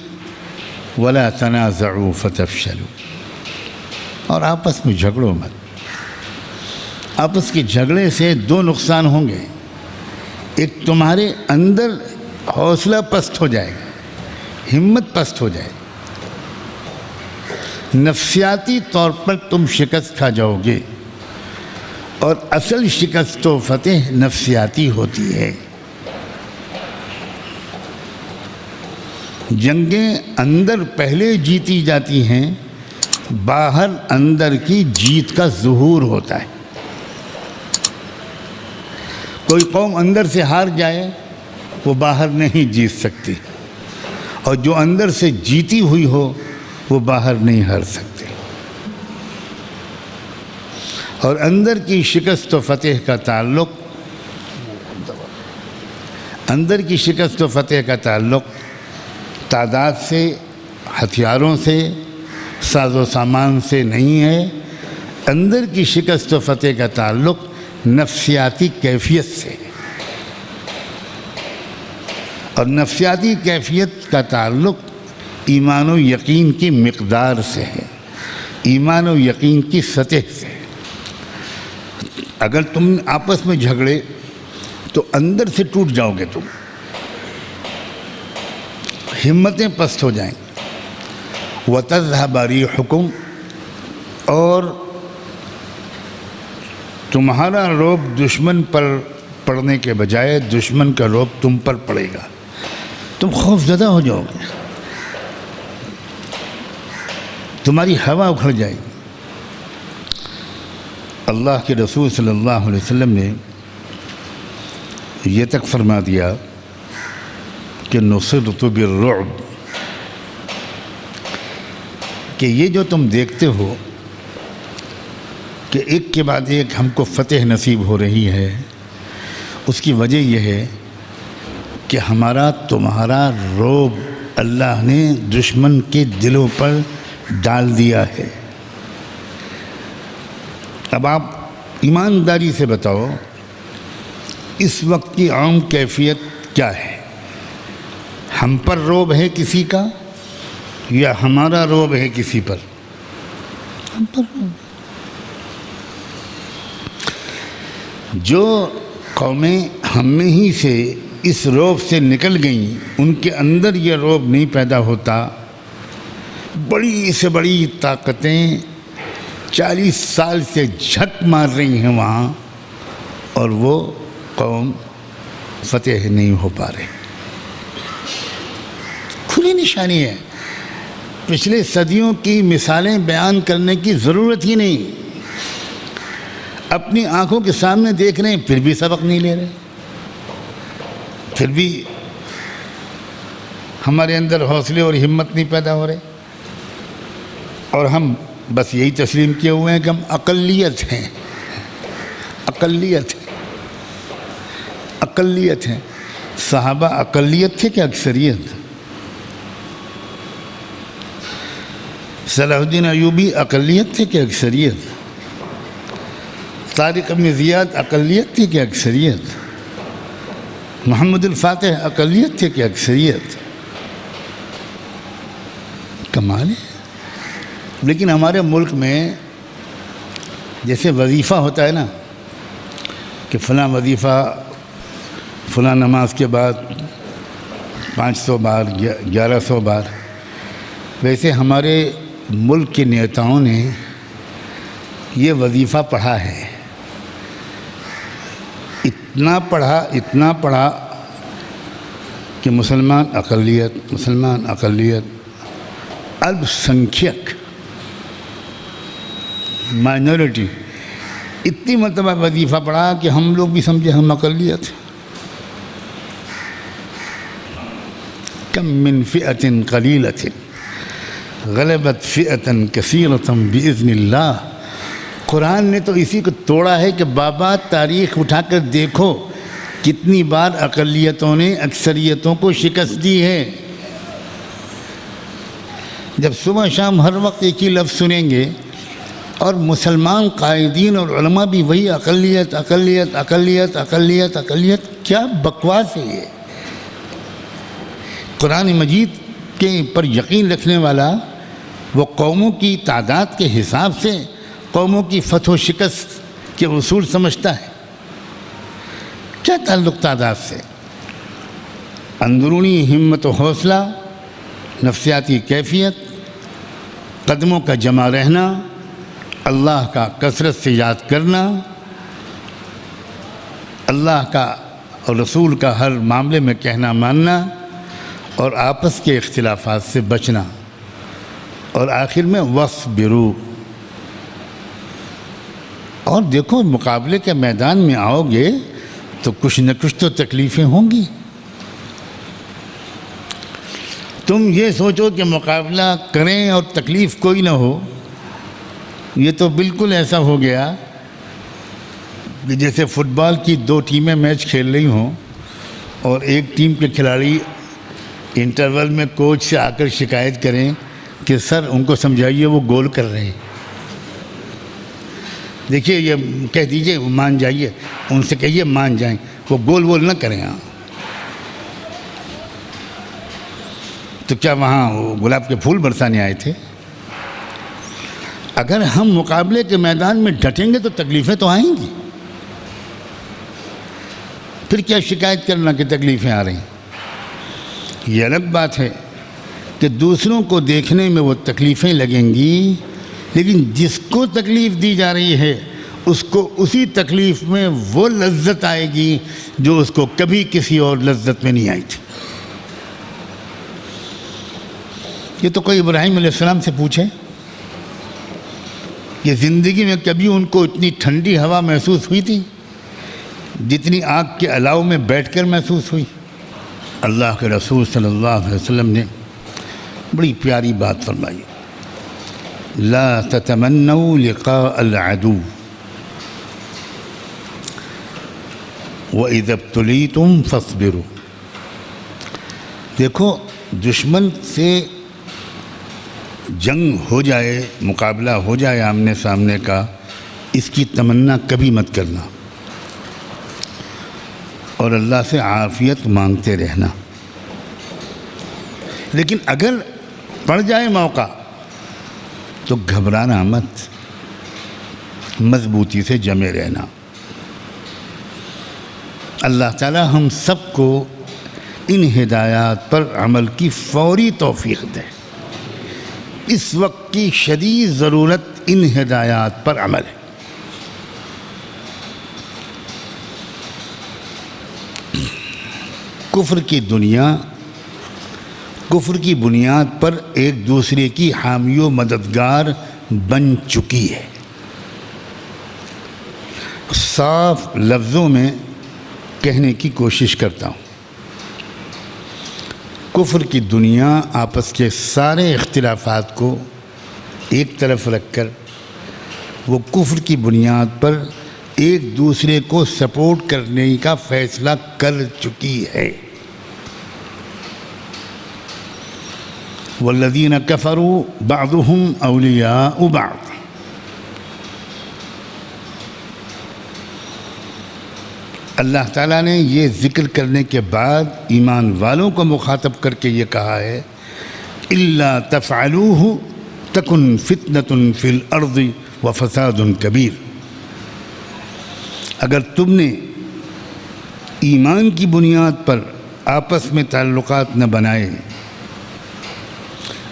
وَلَا تَنَازَعُوا فَتَفْشَلُوا، اور آپس میں جھگڑو مت۔ آپس کے جھگڑے سے دو نقصان ہوں گے۔ ایک، تمہارے اندر حوصلہ پست ہو جائے گا، ہمت پست ہو جائے گی، نفسیاتی طور پر تم شکست کھا جاؤ گے، اور اصل شکست و فتح نفسیاتی ہوتی ہے۔ جنگیں اندر پہلے جیتی جاتی ہیں، باہر اندر کی جیت کا ظہور ہوتا ہے۔ کوئی قوم اندر سے ہار جائے وہ باہر نہیں جیت سکتی، اور جو اندر سے جیتی ہوئی ہو وہ باہر نہیں ہار سکتے۔ اور اندر کی شکست و فتح کا تعلق تعداد سے، ہتھیاروں سے، ساز و سامان سے نہیں ہے۔ اندر کی شکست و فتح کا تعلق نفسیاتی کیفیت سے، اور نفسیاتی کیفیت کا تعلق ایمان و یقین کی مقدار سے ہے، ایمان و یقین کی سطح سے۔ اگر تم آپس میں جھگڑے تو اندر سے ٹوٹ جاؤ گے، تم ہمتیں پست ہو جائیں۔ وَتَذْهَبَ رِيحُكُمْ، اور تمہارا رعب دشمن پر پڑنے کے بجائے دشمن کا رعب تم پر پڑے گا، تم خوف زدہ ہو جاؤ گے، تمہاری ہوا اکھڑ جائے گی۔ اللہ کے رسول صلی اللہ علیہ وسلم نے یہ تک فرما دیا کہ نصرت بالرعب، کہ یہ جو تم دیکھتے ہو کہ ایک کے بعد ایک ہم کو فتح نصیب ہو رہی ہے، اس کی وجہ یہ ہے کہ ہمارا تمہارا رعب اللہ نے دشمن کے دلوں پر ڈال دیا ہے۔ اب آپ ایمانداری سے بتاؤ، اس وقت کی عام کیفیت کیا ہے؟ ہم پر رعب ہے کسی کا، یا ہمارا رعب ہے کسی پر؟ ہم پر رعب۔ جو قومیں ہم میں ہی سے اس رعب سے نکل گئیں، ان کے اندر یہ رعب نہیں پیدا ہوتا۔ بڑی سے بڑی طاقتیں 40 سال سے جھک مار رہی ہیں وہاں، اور وہ قوم فتح نہیں ہو پا رہے۔ کھلی نشانی ہے، پچھلے صدیوں کی مثالیں بیان کرنے کی ضرورت ہی نہیں۔ اپنی آنکھوں کے سامنے دیکھ رہے ہیں پھر بھی سبق نہیں لے رہے، پھر بھی ہمارے اندر حوصلے اور ہمت نہیں پیدا ہو رہے، اور ہم بس یہی تسلیم کیے ہوئے ہیں کہ ہم اقلیت ہیں، اقلیت ہیں، اقلیت ہیں۔ صحابہ اقلیت تھے کہ اکثریت؟ صلاح الدین ایوبی اقلیت تھے کہ اکثریت؟ طارق بن زیاد اقلیت تھی کہ اکثریت؟ محمد الفاتح اقلیت تھے کہ اکثریت؟ کمال ہے۔ لیکن ہمارے ملک میں جیسے وظیفہ ہوتا ہے نا کہ فلاں وظیفہ فلاں نماز کے بعد 500 بار 1100 بار، ویسے ہمارے ملک کے نیتاؤں نے یہ وظیفہ پڑھا ہے، اتنا پڑھا کہ مسلمان اقلیت الپ سنکھیک مائنورٹی، اتنی مرتبہ وظیفہ پڑھا کہ ہم لوگ بھی سمجھے ہم اقلیت ہیں۔ کم من فئۃ قلیلۃ غلبت فئۃ کثیرۃ باذن اللہ۔ قرآن نے تو اسی کو توڑا ہے کہ بابا تاریخ اٹھا کر دیکھو کتنی بار اقلیتوں نے اکثریتوں کو شکست دی ہے۔ جب صبح شام ہر وقت ایک ہی لفظ سنیں گے اور مسلمان قائدین اور علماء بھی وہی اقلیت اقلیت اقلیت اقلیت اقلیت، کیا بکواس ہے یہ؟ قرآن مجید کے پر یقین رکھنے والا وہ قوموں کی تعداد کے حساب سے قوموں کی فتح و شکست کے اصول سمجھتا ہے، کیا تعلق تعداد سے؟ اندرونی ہمت و حوصلہ، نفسیاتی کیفیت، قدموں کا جمع رہنا، اللہ کا کثرت سے یاد کرنا، اللہ کا اور رسول کا ہر معاملے میں کہنا ماننا، اور آپس کے اختلافات سے بچنا، اور آخر میں وَاصْبِرُوا۔ اور دیکھو مقابلے کے میدان میں آؤ گے تو کچھ نہ کچھ تو تکلیفیں ہوں گی۔ تم یہ سوچو کہ مقابلہ کریں اور تکلیف کوئی نہ ہو، یہ تو بالکل ایسا ہو گیا کہ جیسے فٹ بال کی 2 ٹیمیں میچ کھیل رہی ہوں اور ایک ٹیم کے کھلاڑی انٹرول میں کوچ سے آ کر شکایت کریں کہ سر ان کو سمجھائیے وہ گول کر رہے ہیں، دیکھیے یہ کہہ دیجئے مان جائیے، ان سے کہیے مان جائیں، وہ گول نہ کریں۔ ہاں تو کیا وہاں گلاب کے پھول برسانے آئے تھے؟ اگر ہم مقابلے کے میدان میں ڈٹیں گے تو تکلیفیں تو آئیں گی، پھر کیا شکایت کرنا کہ تکلیفیں آ رہی ہیں؟ یہ الگ بات ہے کہ دوسروں کو دیکھنے میں وہ تکلیفیں لگیں گی، لیکن جس کو تکلیف دی جا رہی ہے اس کو اسی تکلیف میں وہ لذت آئے گی جو اس کو کبھی کسی اور لذت میں نہیں آئی تھی۔ یہ تو کوئی ابراہیم علیہ السلام سے پوچھے کہ زندگی میں کبھی ان کو اتنی ٹھنڈی ہوا محسوس ہوئی تھی جتنی آگ کے الاؤ میں بیٹھ کر محسوس ہوئی؟ اللہ کے رسول صلی اللہ علیہ وسلم نے بڑی پیاری بات فرمائی، لا تتمنوا لقاء العدو وَإِذَا ابْتُلِيتُمْ فَاصْبِرُوا۔ دیکھو دشمن سے جنگ ہو جائے، مقابلہ ہو جائے آمنے سامنے کا، اس کی تمنا کبھی مت کرنا، اور اللہ سے عافیت مانگتے رہنا۔ لیکن اگر پڑ جائے موقع تو گھبرانا مت، مضبوطی سے جمے رہنا۔ اللہ تعالی ہم سب کو ان ہدایات پر عمل کی فوری توفیق دے۔ اس وقت کی شدید ضرورت ان ہدایات پر عمل ہے۔ کفر کی دنیا کفر کی بنیاد پر ایک دوسرے کی حامی و مددگار بن چکی ہے۔ صاف لفظوں میں کہنے کی کوشش کرتا ہوں۔ کفر کی دنیا آپس کے سارے اختلافات کو ایک طرف رکھ کر وہ کفر کی بنیاد پر ایک دوسرے کو سپورٹ کرنے کا فیصلہ کر چکی ہے۔ والذین کفروا بعضهم اولیاء بعض، اللہ تعالیٰ نے یہ ذکر کرنے کے بعد ایمان والوں کو مخاطب کر کے یہ کہا ہے الا تفعلوه تکن فتنۃ فی الارض وفساد کبیر۔ اگر تم نے ایمان کی بنیاد پر آپس میں تعلقات نہ بنائے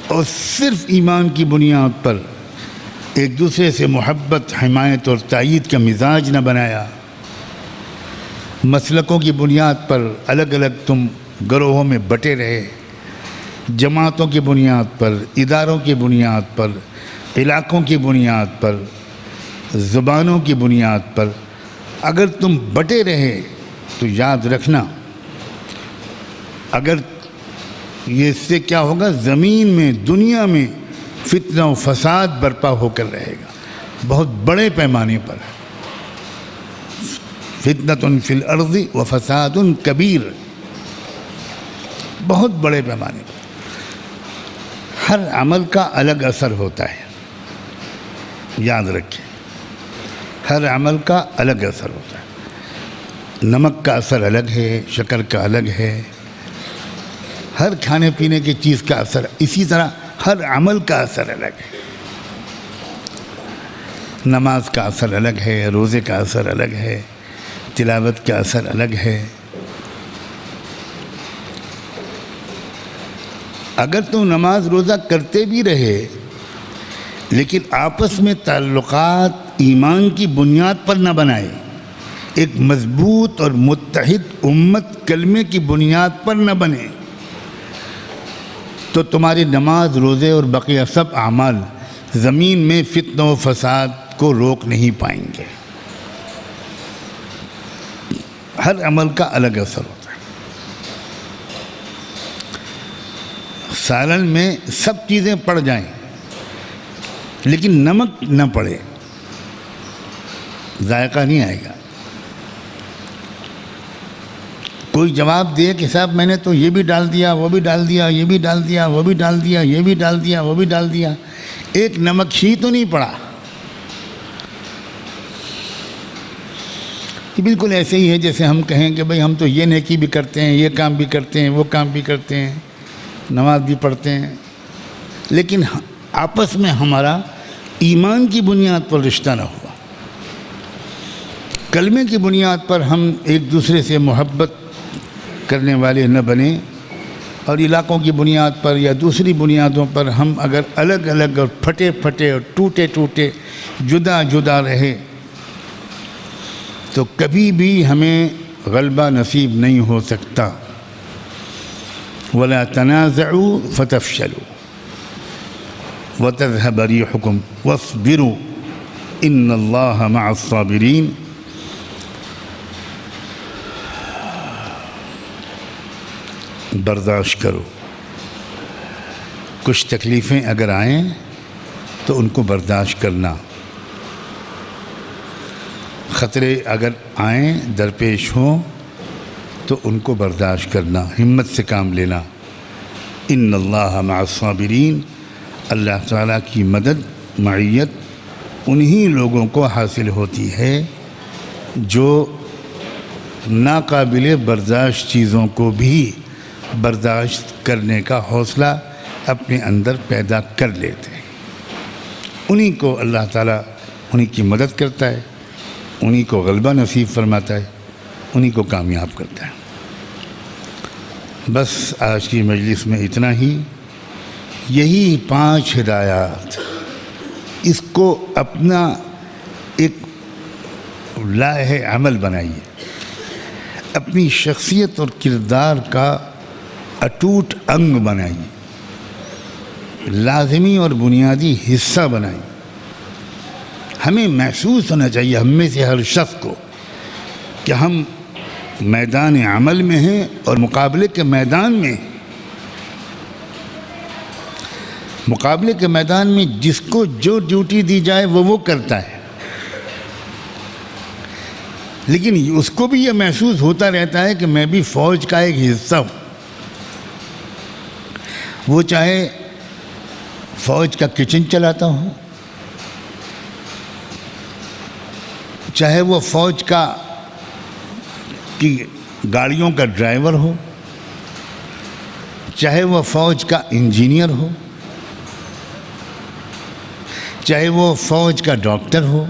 اور صرف ایمان کی بنیاد پر ایک دوسرے سے محبت، حمایت اور تائید کا مزاج نہ بنایا، مسلکوں کی بنیاد پر الگ الگ تم گروہوں میں بٹے رہے، جماعتوں کی بنیاد پر، اداروں کی بنیاد پر، علاقوں کی بنیاد پر، زبانوں کی بنیاد پر اگر تم بٹے رہے تو یاد رکھنا اگر یہ اس سے کیا ہوگا، زمین میں، دنیا میں فتنہ و فساد برپا ہو کر رہے گا، بہت بڑے پیمانے پر، فتنۃ فی الارض وفساد کبیر، بہت بڑے پیمانے پر۔ ہر عمل کا الگ اثر ہوتا ہے، یاد رکھیں، ہر عمل کا الگ اثر ہوتا ہے۔ نمک کا اثر الگ ہے، شکر کا الگ ہے، ہر کھانے پینے کی چیز کا اثر، اسی طرح ہر عمل کا اثر الگ ہے۔ نماز کا اثر الگ ہے، روزے کا اثر الگ ہے، تلاوت کا اثر الگ ہے۔ اگر تم نماز روزہ کرتے بھی رہے لیکن آپس میں تعلقات ایمان کی بنیاد پر نہ بنائے، ایک مضبوط اور متحد امت کلمے کی بنیاد پر نہ بنے، تو تمہاری نماز، روزے اور بقیہ سب اعمال زمین میں فتنہ و فساد کو روک نہیں پائیں گے۔ ہر عمل کا الگ اثر ہوتا ہے۔ سالن میں سب چیزیں پڑ جائیں لیکن نمک نہ پڑے، ذائقہ نہیں آئے گا۔ کوئی جواب دے کہ صاحب میں نے تو یہ بھی ڈال دیا، وہ بھی ڈال دیا، یہ بھی ڈال دیا، وہ بھی ڈال دیا، یہ بھی ڈال دیا، وہ بھی ڈال دیا، ایک نمک ہی تو نہیں پڑا۔ یہ بالکل ایسے ہی ہے جیسے ہم کہیں کہ بھئی ہم تو یہ نیکی بھی کرتے ہیں، یہ کام بھی کرتے ہیں، وہ کام بھی کرتے ہیں، نماز بھی پڑھتے ہیں، لیکن آپس میں ہمارا ایمان کی بنیاد پر رشتہ نہ ہوا، کلمے کی بنیاد پر ہم ایک دوسرے سے محبت کرنے والے نہ بنے، اور علاقوں کی بنیاد پر یا دوسری بنیادوں پر ہم اگر الگ الگ اور پھٹے پھٹے اور ٹوٹے ٹوٹے جدا جدا رہے تو کبھی بھی ہمیں غلبہ نصیب نہیں ہو سکتا۔ وَلَا تَنَازَعُوا فَتَفْشَلُوا وَتَذْهَبَ رِيحُكُمْ وَاصْبِرُوا إِنَّ اللَّهَ مَعَ الصَّابِرِينَ۔ برداشت کرو، کچھ تکلیفیں اگر آئیں تو ان کو برداشت کرنا، خطرے اگر آئیں درپیش ہوں تو ان کو برداشت کرنا، ہمت سے کام لینا۔ ان اللہ مع الصابرین، اللہ تعالیٰ کی مدد، معیت انہی لوگوں کو حاصل ہوتی ہے جو ناقابل برداشت چیزوں کو بھی برداشت کرنے کا حوصلہ اپنے اندر پیدا کر لیتے ہیں۔ انہی کو اللہ تعالیٰ انہی کی مدد کرتا ہے، انہی کو غلبہ نصیب فرماتا ہے، انہی کو کامیاب کرتا ہے۔ بس آج کی مجلس میں اتنا ہی، یہی 5 ہدایات، اس کو اپنا ایک لائحہ عمل بنائیے، اپنی شخصیت اور کردار کا اٹوٹ انگ بنائیے، لازمی اور بنیادی حصہ بنائیے، ہمیں محسوس ہونا چاہیے ہم میں سے ہر شخص کو کہ ہم میدان عمل میں ہیں اور مقابلے کے میدان میں ہیں۔ مقابلے کے میدان میں جس کو جو ڈیوٹی دی جائے وہ کرتا ہے، لیکن اس کو بھی یہ محسوس ہوتا رہتا ہے کہ میں بھی فوج کا ایک حصہ ہوں۔ وہ چاہے فوج کا کچن چلاتا ہوں، چاہے وہ فوج کی گاڑیوں کا ڈرائیور ہو، چاہے وہ فوج کا انجینئر ہو، چاہے وہ فوج کا ڈاکٹر ہو،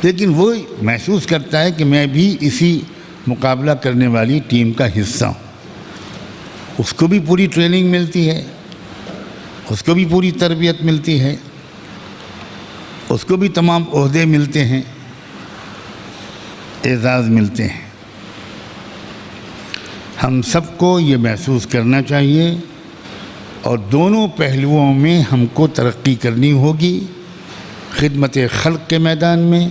لیکن وہ محسوس کرتا ہے کہ میں بھی اسی مقابلہ کرنے والی ٹیم کا حصہ ہوں۔ اس کو بھی پوری ٹریننگ ملتی ہے، اس کو بھی پوری تربیت ملتی ہے، اس کو بھی تمام عہدے ملتے ہیں، اعزاز ملتے ہیں۔ ہم سب کو یہ محسوس کرنا چاہیے اور دونوں پہلوؤں میں ہم کو ترقی کرنی ہوگی، خدمت خلق کے میدان میں،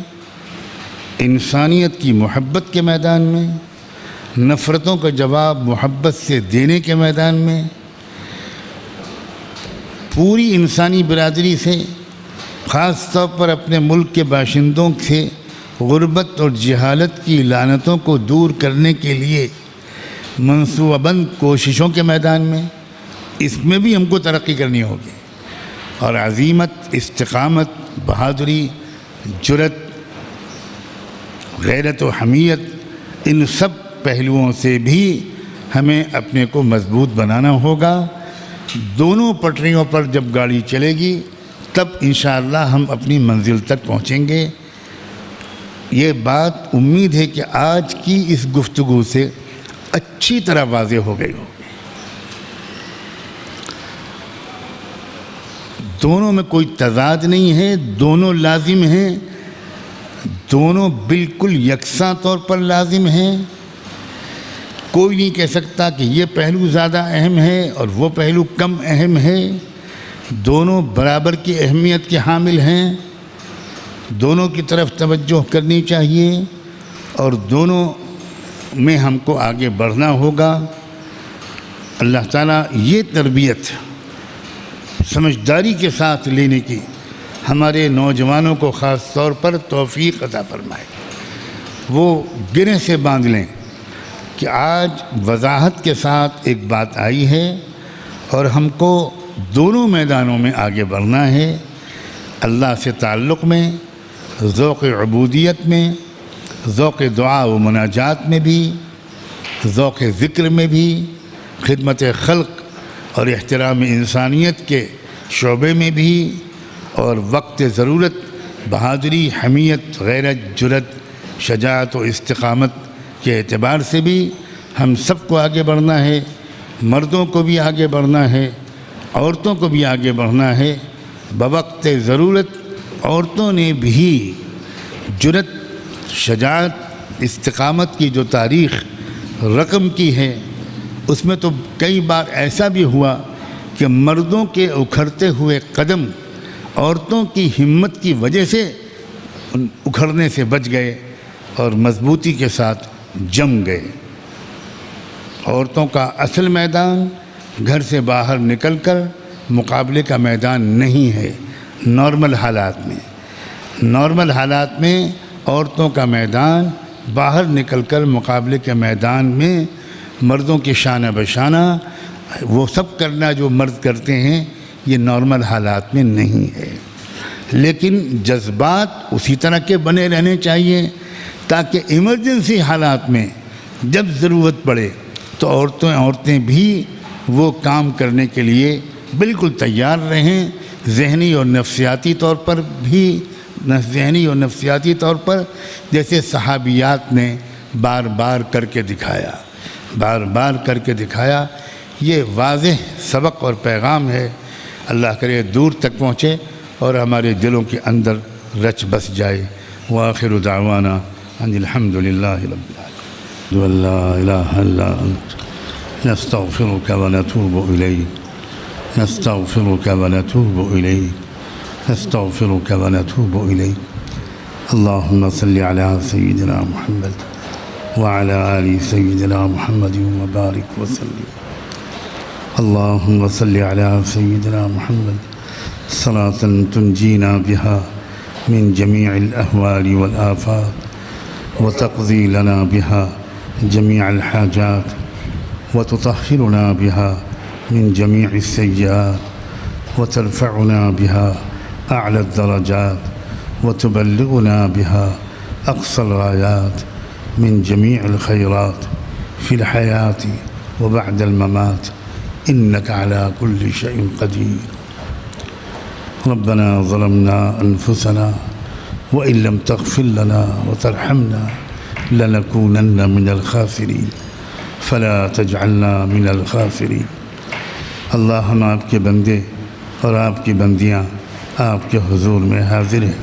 انسانیت کی محبت کے میدان میں، نفرتوں کا جواب محبت سے دینے کے میدان میں، پوری انسانی برادری سے، خاص طور پر اپنے ملک کے باشندوں سے غربت اور جہالت کی لعنتوں کو دور کرنے کے لیے منصوبہ بند کوششوں کے میدان میں، اس میں بھی ہم کو ترقی کرنی ہوگی، اور عزیمت، استقامت، بہادری، جرأت، غیرت و حمیت، ان سب پہلوؤں سے بھی ہمیں اپنے کو مضبوط بنانا ہوگا۔ دونوں پٹریوں پر جب گاڑی چلے گی تب انشاءاللہ ہم اپنی منزل تک پہنچیں گے۔ یہ بات امید ہے کہ آج کی اس گفتگو سے اچھی طرح واضح ہو گئی ہوگی۔ دونوں میں کوئی تضاد نہیں ہے، دونوں لازم ہیں، دونوں بالکل یکساں طور پر لازم ہیں۔ کوئی نہیں کہہ سکتا کہ یہ پہلو زیادہ اہم ہے اور وہ پہلو کم اہم ہے۔ دونوں برابر کی اہمیت کے حامل ہیں، دونوں کی طرف توجہ کرنی چاہیے اور دونوں میں ہم کو آگے بڑھنا ہوگا۔ اللہ تعالیٰ یہ تربیت سمجھداری کے ساتھ لینے کی ہمارے نوجوانوں کو خاص طور پر توفیق عطا فرمائے۔ وہ گرہ سے باندھ لیں کہ آج وضاحت کے ساتھ ایک بات آئی ہے اور ہم کو دونوں میدانوں میں آگے بڑھنا ہے، اللہ سے تعلق میں، ذوق عبودیت میں، ذوق دعا و مناجات میں بھی، ذوق ذکر میں بھی، خدمت خلق اور احترام انسانیت کے شعبے میں بھی، اور وقت ضرورت بہادری، حمیت، غیرت، جرأت، شجاعت و استقامت کے اعتبار سے بھی ہم سب کو آگے بڑھنا ہے۔ مردوں کو بھی آگے بڑھنا ہے، عورتوں کو بھی آگے بڑھنا ہے۔ بوقت ضرورت عورتوں نے بھی جرأت، شجاعت، استقامت کی جو تاریخ رقم کی ہے، اس میں تو کئی بار ایسا بھی ہوا کہ مردوں کے اکھڑتے ہوئے قدم عورتوں کی ہمت کی وجہ سے اکھڑنے سے بچ گئے اور مضبوطی کے ساتھ جم گئے۔ عورتوں کا اصل میدان گھر سے باہر نکل کر مقابلے کا میدان نہیں ہے۔ نارمل حالات میں عورتوں کا میدان باہر نکل کر مقابلے کے میدان میں مردوں کے شانہ بشانہ وہ سب کرنا جو مرد کرتے ہیں، یہ نارمل حالات میں نہیں ہے۔ لیکن جذبات اسی طرح کے بنے رہنے چاہیے تاکہ ایمرجنسی حالات میں جب ضرورت پڑے تو عورتیں بھی وہ کام کرنے کے لیے بالکل تیار رہیں، ذہنی اور نفسیاتی طور پر جیسے صحابیات نے بار بار کر کے دکھایا۔ یہ واضح سبق اور پیغام ہے، اللہ کرے دور تک پہنچے اور ہمارے دلوں کے اندر رچ بس جائے۔ وآخر دعوانا ان الحمد للہ رب العالمین، لا الہ الا انت نستغفرک ونتوب الیک، نستغفرك ونتوب إليك. اللهم صل على سيدنا محمد وعلى آل سيدنا محمد وبارك وسلم. اللهم صل على سيدنا محمد صلاة تنجينا بها من جميع الأهوال والآفات وتقضي لنا بها جميع الحاجات وتطهرنا بها من جميع السيئات وترفعنا بها أعلى الدرجات وتبلغنا بها أقصى الغايات من جميع الخيرات في الحياة وبعد الممات، إنك على كل شيء قدير. ربنا ظلمنا أنفسنا وإن لم تغفر لنا وترحمنا لنكونن من الخاسرين فلا تجعلنا من الخاسرين. اللہ ہم آپ کے بندے اور آپ کی بندیاں آپ کے حضور میں حاضر ہیں.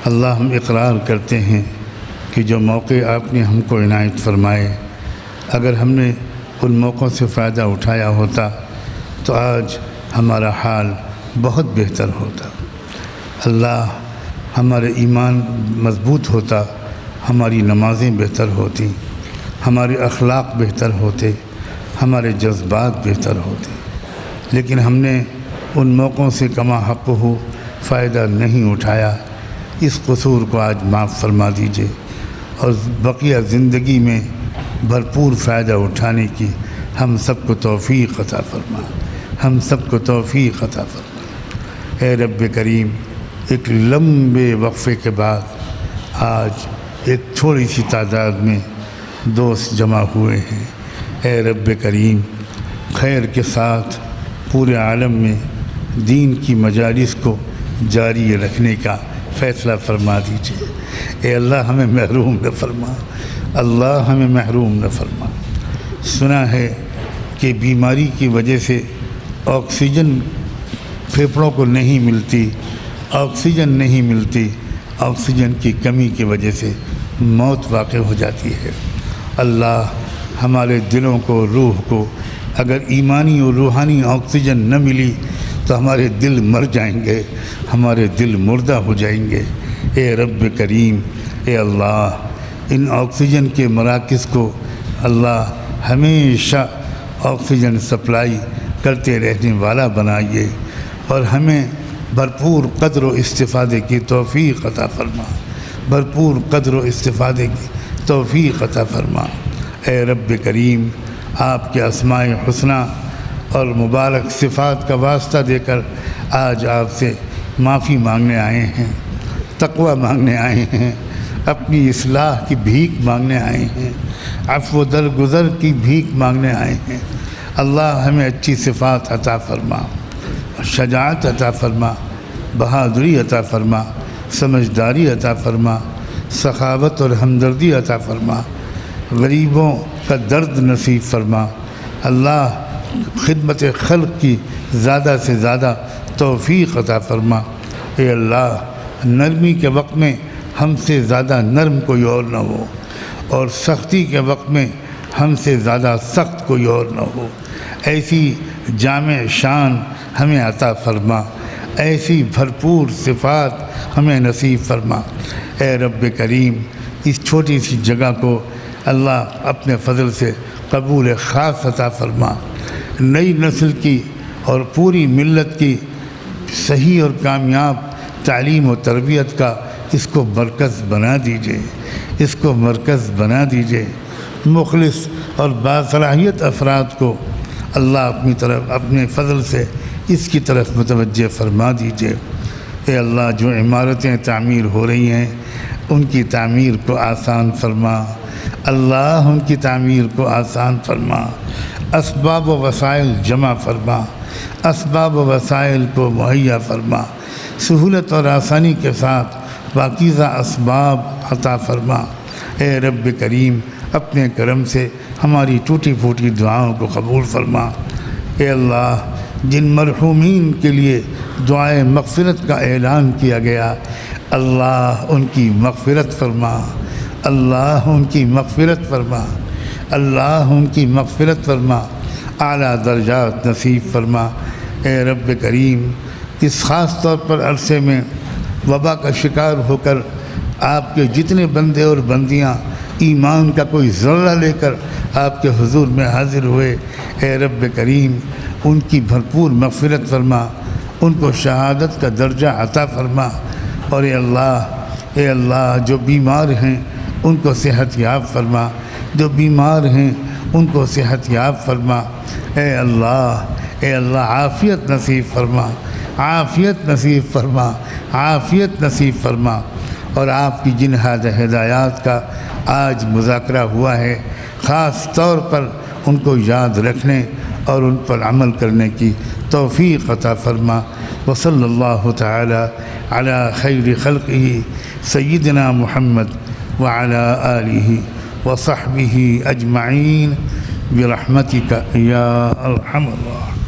اللہ ہم اقرار کرتے ہیں کہ جو موقع آپ نے ہم کو عنایت فرمائے، اگر ہم نے ان موقعوں سے فائدہ اٹھایا ہوتا تو آج ہمارا حال بہت بہتر ہوتا. اللہ ہمارے ایمان مضبوط ہوتا، ہماری نمازیں بہتر ہوتی، ہمارے اخلاق بہتر ہوتے، ہمارے جذبات بہتر ہوتے. لیکن ہم نے ان موقعوں سے کما حق ہو فائدہ نہیں اٹھایا. اس قصور کو آج معاف فرما دیجئے اور بقیہ زندگی میں بھرپور فائدہ اٹھانے کی ہم سب کو توفیق عطا فرما، ہم سب کو توفیق عطا فرما. اے رب کریم، ایک لمبے وقفے کے بعد آج ایک تھوڑی سی تعداد میں دوست جمع ہوئے ہیں. اے رب کریم، خیر کے ساتھ پورے عالم میں دین کی مجالس کو جاری رکھنے کا فیصلہ فرما دیجیے. اے اللہ ہمیں محروم نہ فرما، اللہ ہمیں محروم نہ فرما. سنا ہے کہ بیماری کی وجہ سے آکسیجن پھیپھڑوں کو نہیں ملتی، آکسیجن نہیں ملتی، آکسیجن کی کمی کی وجہ سے موت واقع ہو جاتی ہے. اللہ ہمارے دلوں کو، روح کو اگر ایمانی اور روحانی آکسیجن نہ ملی تو ہمارے دل مر جائیں گے، ہمارے دل مردہ ہو جائیں گے. اے رب کریم، اے اللہ ان آکسیجن کے مراکز کو اللہ ہمیشہ آکسیجن سپلائی کرتے رہنے والا بنائیے اور ہمیں بھرپور قدر و استفادے کی توفیق عطا فرما، بھرپور قدر و استفادے کی توفیق عطا فرما. اے رب کریم، آپ کے اسماء حسنہ اور مبارک صفات کا واسطہ دے کر آج آپ سے معافی مانگنے آئے ہیں، تقوی مانگنے آئے ہیں، اپنی اصلاح کی بھیک مانگنے آئے ہیں، عفو و درگزر کی بھیک مانگنے آئے ہیں. اللہ ہمیں اچھی صفات عطا فرما، شجاعت عطا فرما، بہادری عطا فرما، سمجھداری عطا فرما، سخاوت اور ہمدردی عطا فرما، غریبوں کا درد نصیب فرما. اللہ خدمت خلق کی زیادہ سے زیادہ توفیق عطا فرما. اے اللہ نرمی کے وقت میں ہم سے زیادہ نرم کوئی اور نہ ہو، اور سختی کے وقت میں ہم سے زیادہ سخت کوئی اور نہ ہو. ایسی جامع شان ہمیں عطا فرما، ایسی بھرپور صفات ہمیں نصیب فرما. اے رب کریم، اس چھوٹی سی جگہ کو اللہ اپنے فضل سے قبول خاص عطا فرما. نئی نسل کی اور پوری ملت کی صحیح اور کامیاب تعلیم و تربیت کا اس کو مرکز بنا دیجئے، اس کو مرکز بنا دیجئے. مخلص اور باصلاحیت افراد کو اللہ اپنی طرف اپنے فضل سے اس کی طرف متوجہ فرما دیجئے. اے اللہ جو عمارتیں تعمیر ہو رہی ہیں ان کی تعمیر کو آسان فرما، اللہ ان کی تعمیر کو آسان فرما. اسباب و وسائل جمع فرما، اسباب و وسائل کو مہیا فرما. سہولت اور آسانی کے ساتھ پاکیزہ اسباب عطا فرما. اے رب کریم، اپنے کرم سے ہماری ٹوٹی پھوٹی دعاؤں کو قبول فرما. اے اللہ جن مرحومین کے لیے دعائے مغفرت کا اعلان کیا گیا، اللہ ان کی مغفرت فرما، اللہ ان کی مغفرت فرما، اللہ ان کی مغفرت فرما، اعلیٰ درجات نصیب فرما. اے رب کریم، اس خاص طور پر عرصے میں وبا کا شکار ہو کر آپ کے جتنے بندے اور بندیاں ایمان کا کوئی ذرہ لے کر آپ کے حضور میں حاضر ہوئے، اے رب کریم ان کی بھرپور مغفرت فرما، ان کو شہادت کا درجہ عطا فرما، اور اے اللہ جو بیمار ہیں ان کو صحت یاب فرما، جو بیمار ہیں ان کو صحت یاب فرما، اے اللہ عافیت نصیب فرما، عافیت نصیب فرما، عافیت نصیب فرما۔ اور آپ کی جن ہدایات کا آج مذاکرہ ہوا ہے، خاص طور پر ان کو یاد رکھنے اور ان پر عمل کرنے کی توفیق عطا فرما۔ وصلی اللہ تعالی علی خیر خلقہ سیدنا محمد وعلی آلہ وصحبہ اجمعین برحمتک یا ارحم الراحمین۔